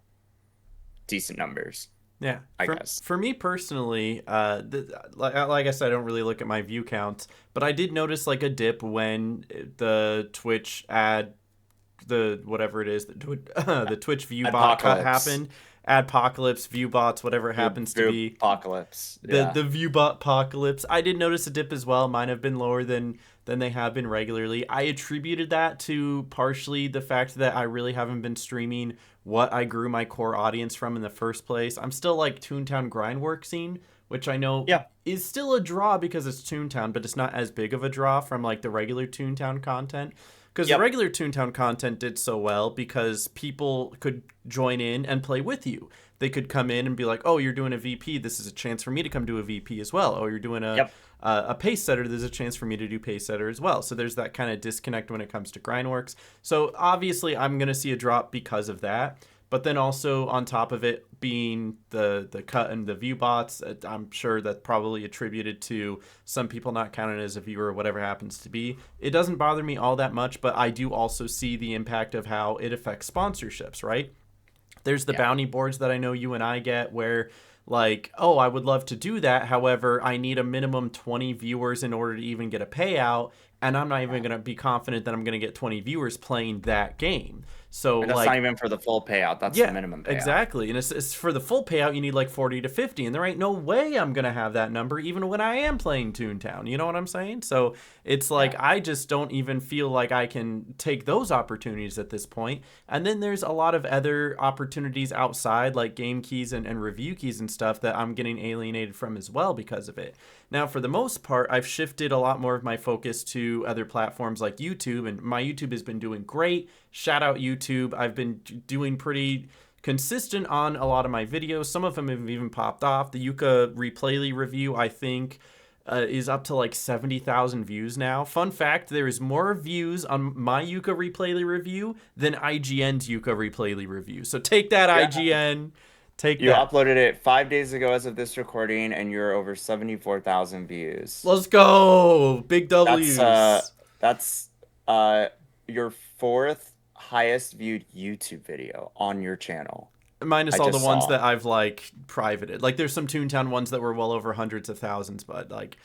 decent numbers, Yeah, I for guess. for me personally, like I said, I don't really look at my view counts, but I did notice like a dip when the Twitch ad, the whatever it is, the Twitch view bot cut Apocalypse, happened, adpocalypse, view bots, whatever it happens to View be. apocalypse. the Yeah. the viewbot apocalypse. I did notice a dip as well. Mine have been lower than they have been regularly. I attributed that to partially the fact that I really haven't been streaming what I grew my core audience from in the first place. I'm still like Toontown Grindworksing, which I know Yeah. is still a draw because it's Toontown, but it's not as big of a draw from like the regular Toontown content. Because the Yep. regular Toontown content did so well because people could join in and play with you. They could come in and be like, "Oh, you're doing a VP. This is a chance for me to come do a VP as well." Oh, you're doing Yep. a pace setter. There's a chance for me to do pace setter as well. So there's that kind of disconnect when it comes to Grindworks. So obviously, I'm gonna see a drop because of that. but then also on top of it being the cut and the view bots, I'm sure that's probably attributed to some people not counted as a viewer or whatever happens to be. It doesn't bother me all that much, but I do also see the impact of how it affects sponsorships, right? There's the bounty boards that I know you and I get where, like, oh, I would love to do that. However, I need a minimum 20 viewers in order to even get a payout. And I'm not even going to be confident that I'm going to get 20 viewers playing that game. So, And that's like, not even for the full payout. That's the minimum payout. Exactly. And it's for the full payout, you need like 40 to 50. And there ain't no way I'm going to have that number even when I am playing Toontown. You know what I'm saying? So it's like, I just don't even feel like I can take those opportunities at this point. And then there's a lot of other opportunities outside, like game keys and review keys and stuff that I'm getting alienated from as well because of it. Now, for the most part, I've shifted a lot more of my focus to other platforms like YouTube, and my YouTube has been doing great. Shout out YouTube. I've been doing pretty consistent on a lot of my videos. Some of them have even popped off. The Yuka Replayly review, I think, is up to like 70,000 views now. Fun fact, there is more views on my Yuka Replayly review than IGN's Yuka Replayly review. So take that, IGN. You uploaded it 5 days ago as of this recording, and you're over 74,000 views. Let's go! Big W's. That's your fourth highest viewed YouTube video on your channel. Minus all the ones that I've like privated. Like there's some Toontown ones that were well over hundreds of thousands, but like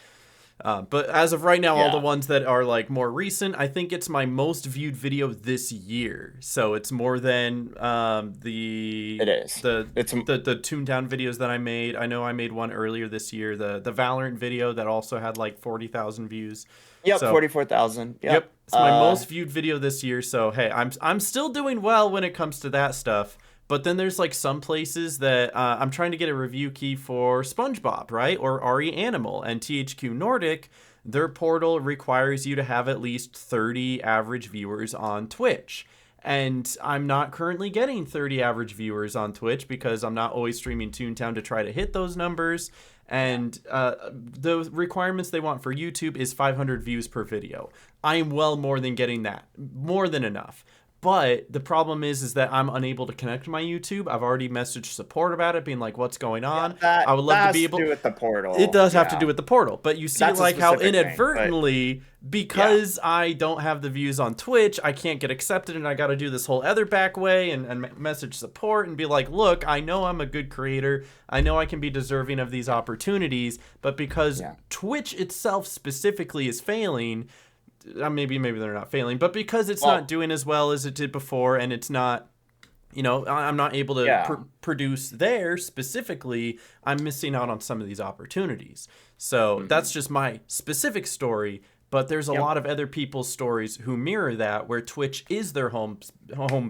but as of right now, all the ones that are like more recent, I think it's my most viewed video this year. So it's more than the Toontown videos that I made. I know I made one earlier this year, the Valorant video that also had like 40,000 views. Yep, so, 44,000. Yep, it's my most viewed video this year. So hey, I'm still doing well when it comes to that stuff. But then there's like some places that I'm trying to get a review key for SpongeBob, right? Or RE Animal, and THQ Nordic, their portal requires you to have at least 30 average viewers on Twitch. And I'm not currently getting 30 average viewers on Twitch because I'm not always streaming Toontown to try to hit those numbers. And the requirements they want for YouTube is 500 views per video. I am well more than getting that. More than enough. But the problem is that I'm unable to connect to my YouTube. I've already messaged support about it, being like, "What's going on?" I would love to be able. To do with the portal. It does have to do with the portal, but you see, like how inadvertently, because I don't have the views on Twitch, I can't get accepted, and I got to do this whole other back way and message support and be like, "Look, I know I'm a good creator. I know I can be deserving of these opportunities, but because Twitch itself specifically is failing." Maybe they're not failing, but because it's not doing as well as it did before, and it's not, you know, I'm not able to produce there specifically, I'm missing out on some of these opportunities. So that's just my specific story, but there's a lot of other people's stories who mirror that, where Twitch is their home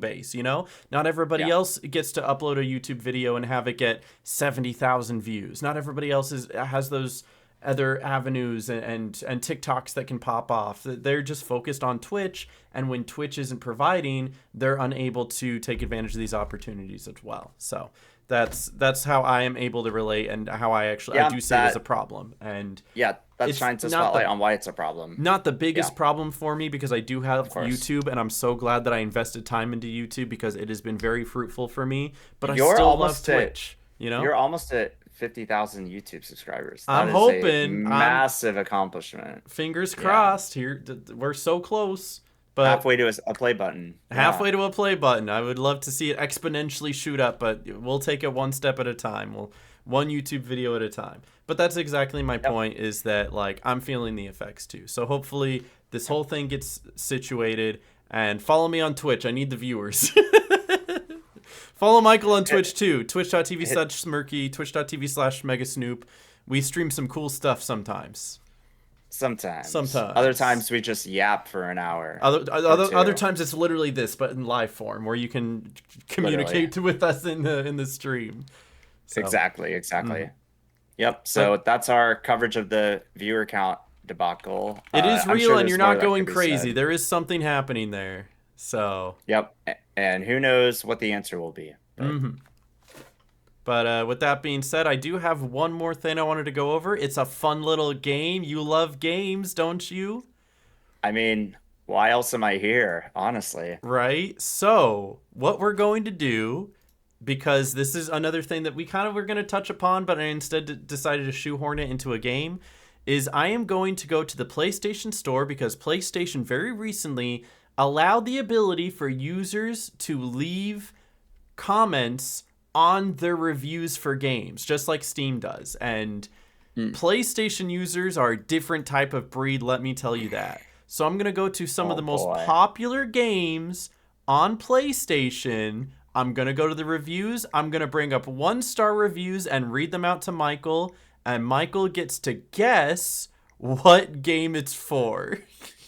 base, you know? Not everybody else gets to upload a YouTube video and have it get 70,000 views. Not everybody else has those other avenues and TikToks that can pop off. They're just focused on Twitch, and when Twitch isn't providing, they're unable to take advantage of these opportunities as well. So that's how I am able to relate, and how I do see it as a problem. And that shines a spotlight on why it's a problem. Not the biggest problem for me, because I do have YouTube, and I'm so glad that I invested time into YouTube because it has been very fruitful for me. But I still love Twitch. You know, you're almost at 50,000 YouTube subscribers. I'm hoping. Massive accomplishment. Fingers crossed. Here, we're so close. But halfway to a play button. Halfway to a play button. I would love to see it exponentially shoot up, but we'll take it one step at a time. One YouTube video at a time. But that's exactly my point, is that like I'm feeling the effects too. So hopefully this whole thing gets situated, and follow me on Twitch. I need the viewers. Follow Michael on Twitch too. Twitch.tv/Smirky, Twitch.tv/Megasnoop. We stream some cool stuff sometimes. Sometimes. Other times we just yap for an hour. Other times it's literally this, but in live form, where you can communicate with us in the stream. So. Exactly. Yep. So that's our coverage of the viewer count debacle. It is real, and you're not going crazy. There is something happening there. So. Yep. And who knows what the answer will be. But with that being said, I do have one more thing I wanted to go over. It's a fun little game. You love games, don't you? I mean, why else am I here, honestly? Right? So, what we're going to do because this is another thing that we kind of were going to touch upon, but I instead decided to shoehorn it into a game, is I am going to go to the PlayStation Store because PlayStation very recently allowed the ability for users to leave comments on their reviews for games, just like Steam does. And PlayStation users are a different type of breed, let me tell you that. So I'm going to go to some of the most popular games on PlayStation. I'm going to go to the reviews. I'm going to bring up 1-star reviews and read them out to Michael. And Michael gets to guess what game it's for.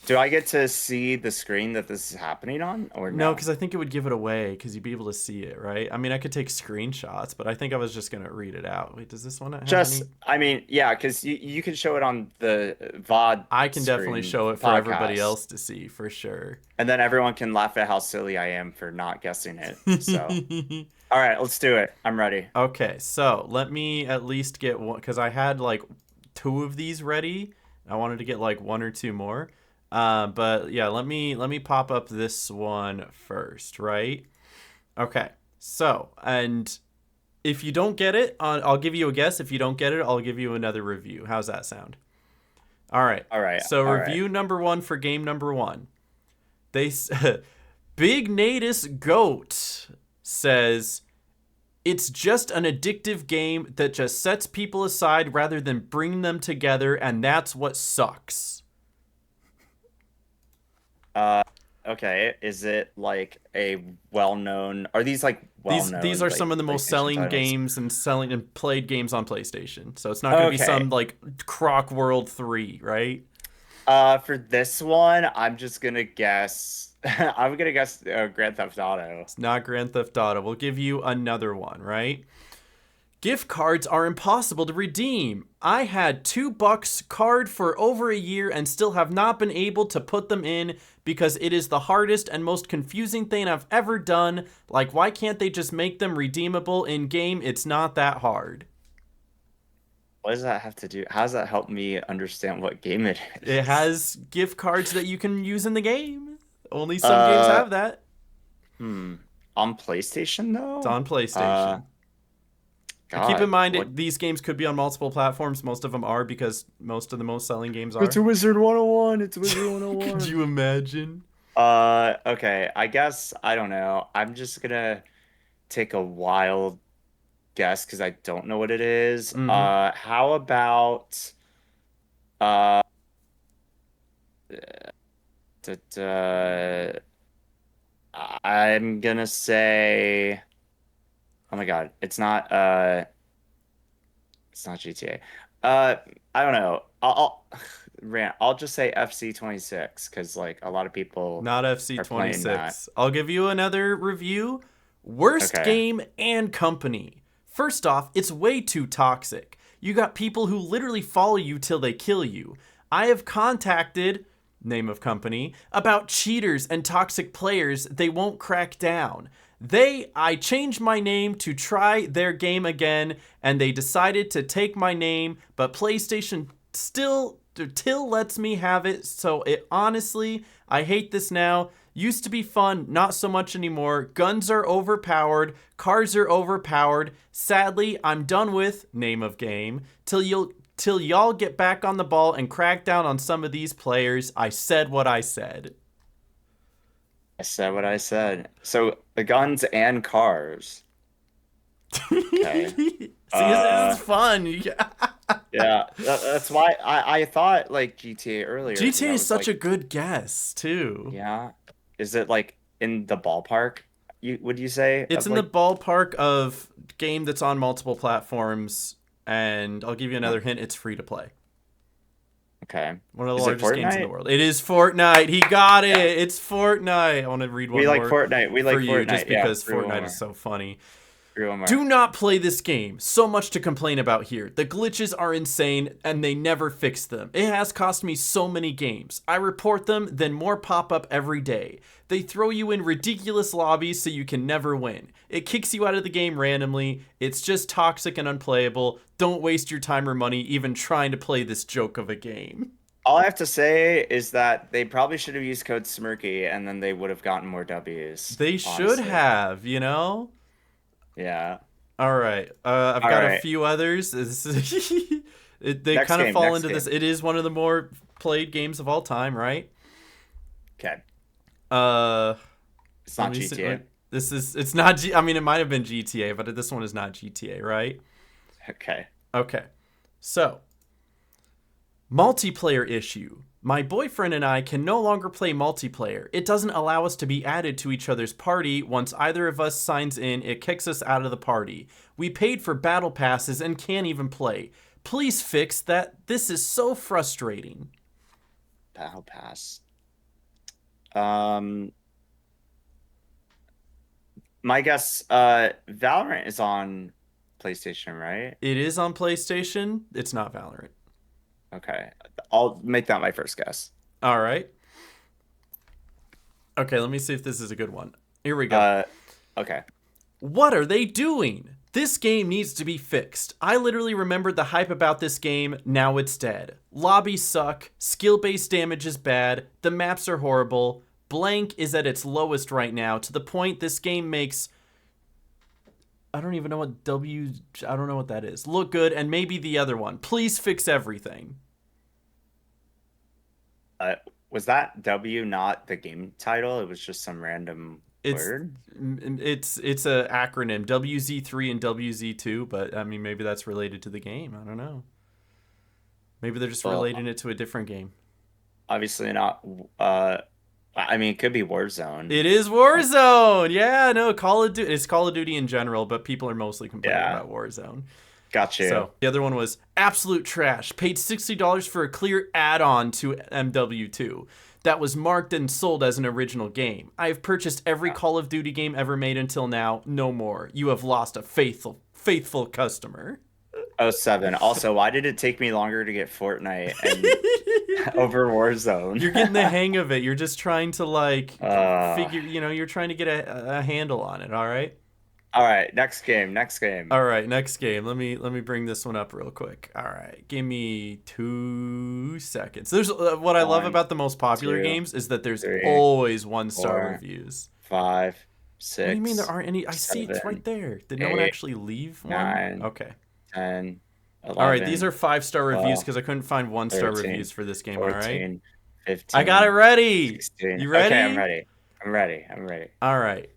Do I get to see the screen that this is happening on, or no? No, because I think it would give it away because you'd be able to see it, right? I mean, I could take screenshots, but I think I was just going to read it out. Wait, does this one have any? I mean, yeah, because you can show it on the VOD I can definitely screen show it for podcast, everybody else to see, for sure. and then everyone can laugh at how silly I am for not guessing it. So, all right, let's do it. I'm ready. Okay, so let me at least get one, because I had like 2 of these ready. I wanted to get like 1 or 2 more. But yeah, let me pop up this one first, right? Okay. So, and if you don't get it, I'll give you a guess. If you don't get it, I'll give you another review. How's that sound? All right. All right. So all review right. number 1 for game number 1. Big Natus Goat says it's just an addictive game that just sets people aside rather than bring them together, and that's what sucks. Okay. Is it like a well-known? Are these like well-known? These are like, some of the most PlayStation selling titles? games and selling and played games on PlayStation. So it's not going to be some like Croc World 3, right? For this one, I'm just gonna guess. I'm gonna guess Grand Theft Auto. It's not Grand Theft Auto. We'll give you another one, right? Gift cards are impossible to redeem. I had $2 card for over a year and still have not been able to put them in because it is the hardest and most confusing thing I've ever done. Like, why can't they just make them redeemable in game? It's not that hard. What does that have to do? How does that help me understand what game it is? It has gift cards that you can use in the game. Only some games have that. On PlayStation though? It's on PlayStation. God, Keep in mind, these games could be on multiple platforms. Most of them are because most of the most selling games are. It's a Wizard 101. It's a Wizard 101. Could you imagine? Okay. I guess I don't know. I'm just gonna take a wild guess because I don't know what it is. How about I'm gonna say, oh my God, it's not GTA. I don't know. I'll just say FC 26 because like a lot of people Not FC are playing that. 26. I'll give you another review. Worst Okay. game and company. First off, it's way too toxic. You got people who literally follow you till they kill you. I have contacted, name of company, about cheaters and toxic players. They won't crack down. I changed my name to try their game again, and they decided to take my name, but PlayStation still lets me have it. So honestly, I hate this now. Used to be fun, not so much anymore. Guns are overpowered, cars are overpowered. Sadly, I'm done with name of game till y'all get back on the ball and crack down on some of these players. I said what I said. I said what I said. So the guns and cars. Okay. See, this is fun. Yeah, that's why I thought like GTA earlier. GTA is such like, a good guess, too. yeah. Is it like in the ballpark? Would you say? It's in the ballpark of game that's on multiple platforms, and I'll give you another hint. It's free to play. Okay. One of the Is it largest games in Fortnite? the world. It is Fortnite. He got it. It's Fortnite. I want to read one We more like Fortnite. We like for you Fortnite. just Yeah, because read one Fortnite more. is so funny. Read one more. Do not play this game. So much to complain about here. The glitches are insane and they never fix them. It has cost me so many games. I report them, then more pop up every day. They throw you in ridiculous lobbies so you can never win. It kicks you out of the game randomly. It's just toxic and unplayable. Don't waste your time or money even trying to play this joke of a game. All I have to say is that they probably should have used code Smirky, and then they would have gotten more W's. They should honestly. have, you know? Yeah. All right. I've All got a right. few others. They Next kind of game. fall Next into this. game. It is one of the more played games of all time, right? Okay. Uh, It's let not me see. GTA. This is. It's not. I mean, it might have been GTA, but this one is not GTA, right? Okay. Okay. So, multiplayer issue. My boyfriend and I can no longer play multiplayer. It doesn't allow us to be added to each other's party. Once either of us signs in, it kicks us out of the party. We paid for battle passes and can't even play. Please fix that. This is so frustrating. Battle Pass. Um, my guess, Valorant is on PlayStation, right? It is on PlayStation. It's not Valorant. Okay. I'll make that my first guess. All right. Okay, let me see if this is a good one. Here we go. Uh, okay. What are they doing? This game needs to be fixed. I literally remembered the hype about this game, now it's dead. Lobbies suck, skill-based damage is bad, the maps are horrible, blank is at its lowest right now, to the point this game makes... I don't even know what I don't know what that is. Look good, and maybe the other one. Please fix everything. Uh, was that W not the game title? It was just some random It's word? it's a acronym, WZ3 and WZ2, but I mean maybe that's related to the game. I don't know. Maybe they're just Well, relating it to a different game. obviously not. Uh, I mean, it could be Warzone. It is Warzone. Yeah, no, Call of Duty. It's Call of Duty in general, but people are mostly complaining Yeah, about Warzone. got you. So the other one was absolute trash. Paid $60 for a clear add-on to MW2 that was marked and sold as an original game. I have purchased every Call of Duty game ever made until now. No more. You have lost a faithful customer. Oh, 07. Also, why did it take me longer to get Fortnite and over You're getting the Warzone? hang of it. You're just trying to like Uh, figure, you're trying to get a handle on it, all right? all right, next game, next game. All right, next game. Let me bring this one up real quick. All right, give me 2 seconds. There's what I love One, about the most popular two, games is that there's three, always 1-star four, reviews. five, What do you mean there six, aren't any? I see it's right seven, there. Did no one 8, actually leave one? 9, Okay. 10, All right, these 11, are 5-star reviews 12, because I couldn't find 1-star 13, reviews for this game. All right, 14, I got it 15, ready. 16. You Okay, I'm ready? ready. I'm ready. I'm ready. All right.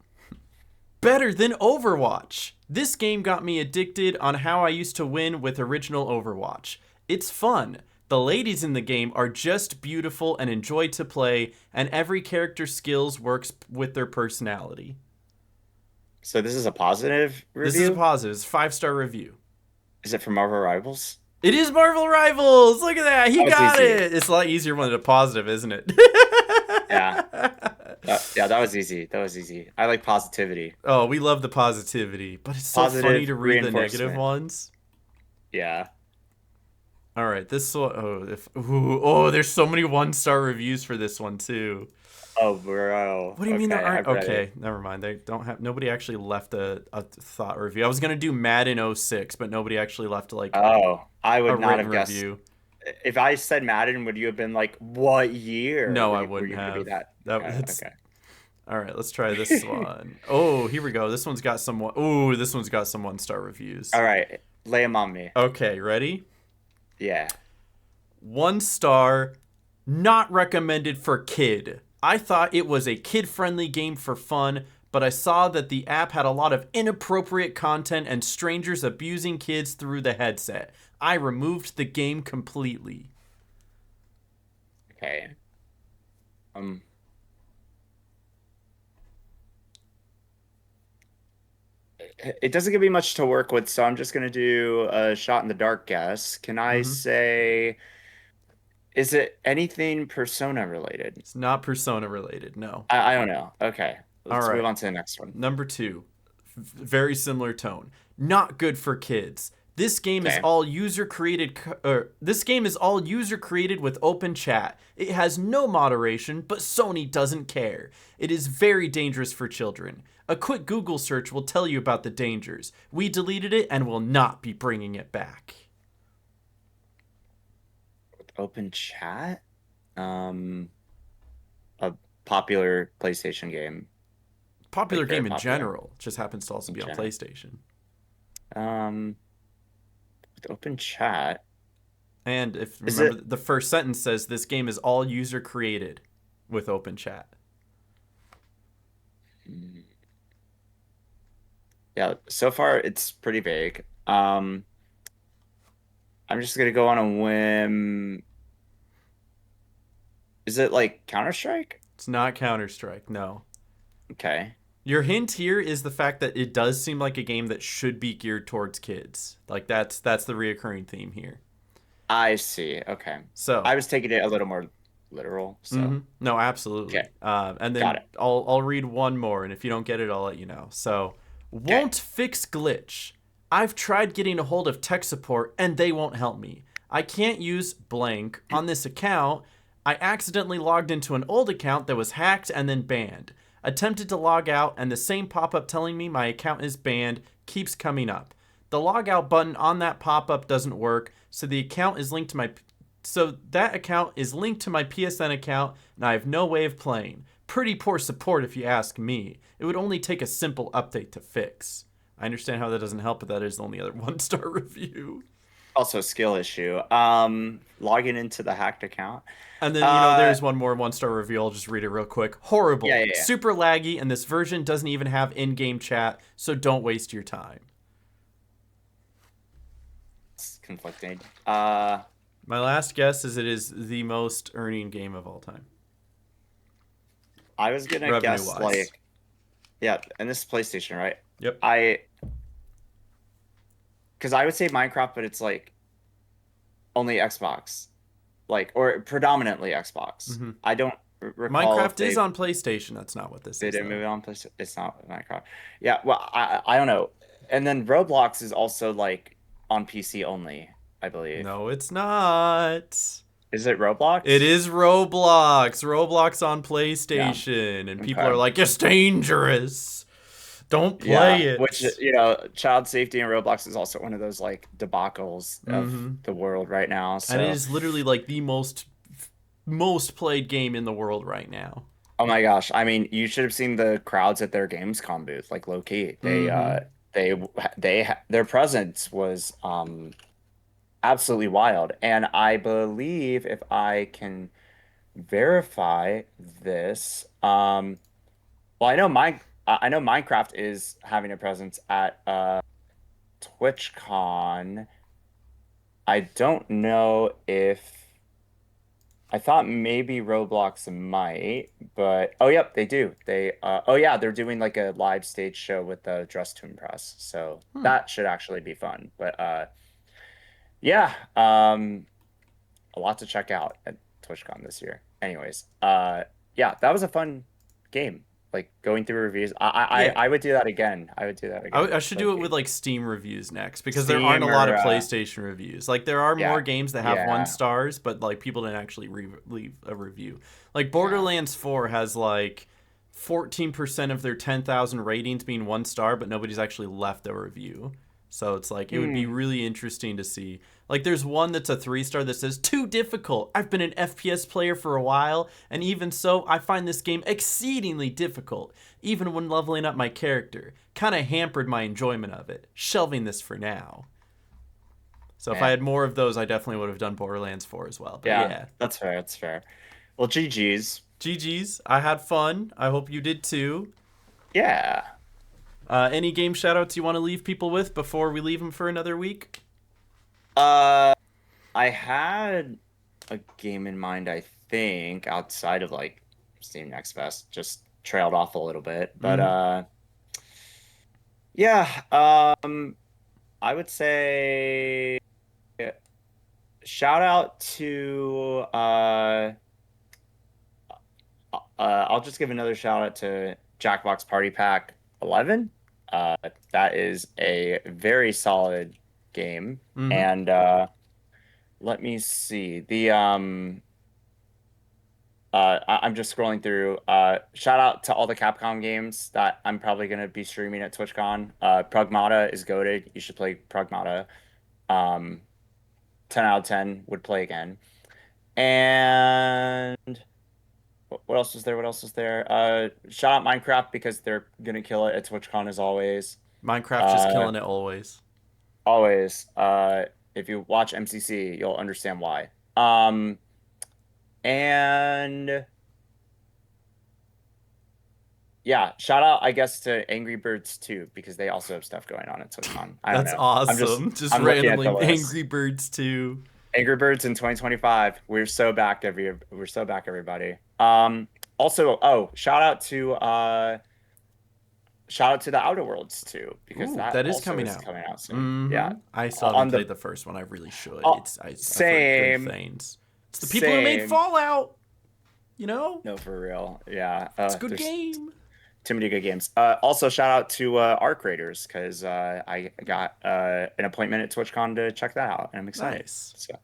Better than Overwatch. This game got me addicted on how I used to win with original Overwatch. It's fun. The ladies in the game are just beautiful and enjoy to play, and every character's skills works with their personality. So this is a positive This is a review? positive. It's a 5-star review. Is it from Marvel Rivals? It is Marvel Rivals. Look at that. He That was got easy. it. It's a lot easier when it's a positive, isn't it? Yeah. Yeah, that was easy. That was easy. I like positivity. Oh, we love the positivity, but it's so funny Positive to read the negative reinforcement. ones. Yeah. All right, this one. There's so many 1-star reviews for this one too. Oh, bro. What do you mean there Okay, aren't? I'm ready. Okay, never mind. They don't have. Nobody actually left a thought review. I was gonna do Madden '06, but nobody actually left like Oh, I a would not written have guessed. review. If I said Madden, would you have been like, what year? No, I Were wouldn't you gonna be have. that? That Okay, it's okay. all right. Let's try this one. Oh, here we go. This one's got some. Ooh, this one's got some 1-star reviews. All right. Lay them on me. Okay, ready? Yeah. 1 star. Not recommended for kid. I thought it was a kid-friendly game for fun, but I saw that the app had a lot of inappropriate content and strangers abusing kids through the headset. I removed the game completely. Okay. Um, it doesn't give me much to work with, so I'm just gonna do a shot in the dark guess. Can I Hmm. say, is it anything Persona related? It's not Persona related, no. I don't know. Okay. All Let's move right. on to the next one. Number 2. Very similar tone. Not good for kids. This game is Okay. all user created. This game is all user created with open chat. It has no moderation, but Sony doesn't care. It is very dangerous for children. A quick Google search will tell you about the dangers. We deleted it and will not be bringing it back. Open chat? A popular PlayStation game. Popular Like very game in popular general. Just happens to also in be on general. PlayStation. Um, with open chat, And if is remember, it? the first sentence says this game is all user created with open chat. Hmm, yeah, so far it's pretty vague. I'm just gonna go on a whim. Is it like Counter-Strike? It's not Counter Strike, no. Okay, Your hint here is the fact that it does seem like a game that should be geared towards kids. Like that's the reoccurring theme here. I see. Okay, So, I was taking it a little more literal, so no, okay, absolutely. And got then it. I'll read one more, and if you don't get it, I'll let you know. So, Okay, won't fix glitch. I've tried getting a hold of tech support, and they won't help me. I can't use blank on this account. I accidentally logged into an old account that was hacked and then banned. Attempted to log out, and the same pop up telling me my account is banned keeps coming up. The logout button on that pop up doesn't work, so the account is linked to my so that account is linked to my PSN account, and I have no way of playing. Pretty poor support if you ask me. It would only take a simple update to fix. I understand how that doesn't help, but that is the only other 1-star review. also a skill issue. Logging into the hacked account. And then, Uh, there's one more 1-star review. I'll just read it real quick. yeah, Horrible. yeah, yeah. Super laggy, and this version doesn't even have in game chat, so don't waste your time. It's conflicting. My last guess is it is the most earning game of all time, I was gonna revenue guess wise. like, yeah, and this is PlayStation, right? Yep. I, because I would say Minecraft, but it's like only Xbox, like or predominantly Xbox. hmm I don't recall if Minecraft is they on PlayStation. That's not what this did is, a though. movie on PlayStation. It's not Minecraft. Yeah, well, I don't know. And then Roblox is also like on PC only, I believe. No, it's not. Is it It Roblox? is Roblox. Roblox on Yeah. PlayStation. And people are Okay. like, it's dangerous. Don't play Yeah, which it. child safety in Roblox is also one of those like debacles of hmm the world right now. And it So, is literally like the most played game in the world right now. oh my gosh, I mean, you should have seen the crowds at their Gamescom booth, like low key. hmm They their presence was absolutely wild, and I believe if I can verify this, well, I know Minecraft is having a presence at TwitchCon. I don't know if I thought maybe Roblox might, but oh yep, they do. Oh yeah, they're doing like a live stage show with the Dress Toon Press. So Hmm. that should actually be fun. But yeah, a lot to check out at TwitchCon this year. Anyways, yeah, that was a fun game. Like going through reviews. Yeah. I would do that again. I would do that again. I should Low do it with key. like Steam reviews next because there aren't a Steam lot or of PlayStation reviews. Like there are more yeah, games that have one yeah, stars, but like people didn't actually leave a review. Like yeah. Borderlands 4 has like 14% of their 10,000 ratings being 1 star, but nobody's actually left a review. So it's like it would be Hmm. really interesting to see. Like there's one that's a 3-star that says too difficult. I've been an FPS player for a while, and even so, I find this game exceedingly difficult. Even when leveling up my character, kind of hampered my enjoyment of it. Shelving this for now. So if I Man. had more of those, I definitely would have done Borderlands 4 as well. But Yeah, yeah, that's fair. That's fair. Well, GG's. GG's. I had fun. I hope you did too. Yeah. Any game shoutouts you want to leave people with before we leave them for another week? Uh, I had a game in mind, I think, outside of like Steam Next Fest, just trailed off a little bit. But Mm-hmm. yeah, I would say shout out to I'll just give another shout out to Jackbox Party Pack 11. That is a very solid game. Mm-hmm. And let me see. I'm just scrolling through. Shout out to all the Capcom games that I'm probably gonna be streaming at TwitchCon. Pragmata is goated. You should play Pragmata. Um, 10 out of 10 would play again. And What else was there? What else was there? Shout out Minecraft because they're gonna kill it at TwitchCon as always. Minecraft just Uh, killing it always. always. If you watch MCC, you'll understand why. And yeah, shout out, I guess, to Angry Birds too, because they also have stuff going on at TwitchCon. I don't That's know. awesome. Just I'm looking at randomly the list. Angry Birds too. Angry Birds in 2025. We're so back, everybody. Also, oh, shout out to the Outer Worlds too, because Ooh, that that is also coming is out. coming out soon. Mm-hmm. Yeah. I still haven't On played the the first one. I really should. uh, I've heard good same, things. It's the people who made same. Fallout. You know, No, for real. Yeah. it's a good There's game. too many good games. Also, shout out to Arc Raiders because I got an appointment at TwitchCon to check that out, and I'm excited. Nice. So, All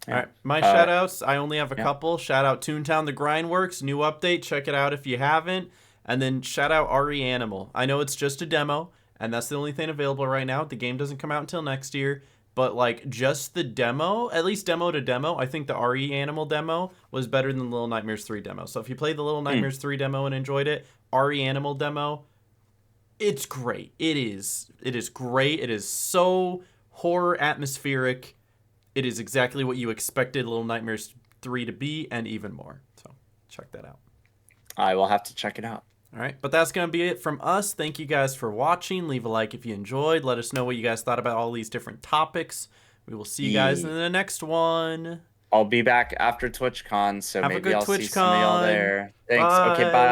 yeah. right, my Uh, shout outs. I only have a yeah. couple. Shout out Toontown the Grindworks, new update. Check it out if you haven't. And then shout out RE Animal. I know it's just a demo, and that's the only thing available right now. The game doesn't come out until next year. But like just the demo, at least demo to demo, I think the RE Animal demo was better than the Little Nightmares 3 demo. So if you played the Little Mm. Nightmares 3 demo and enjoyed it, RE Animal demo, it's great. It is. It is great. It is so horror atmospheric. It is exactly what you expected Little Nightmares 3 to be and even more. So check that out. I will have to check it out. All right, but that's going to be it from us. Thank you guys for watching. Leave a like if you enjoyed. Let us know what you guys thought about all these different topics. We will see you guys in the next one. I'll be back after TwitchCon, so Have a maybe good I'll see some of y'all TwitchCon. there. Thanks. Okay, Bye. bye.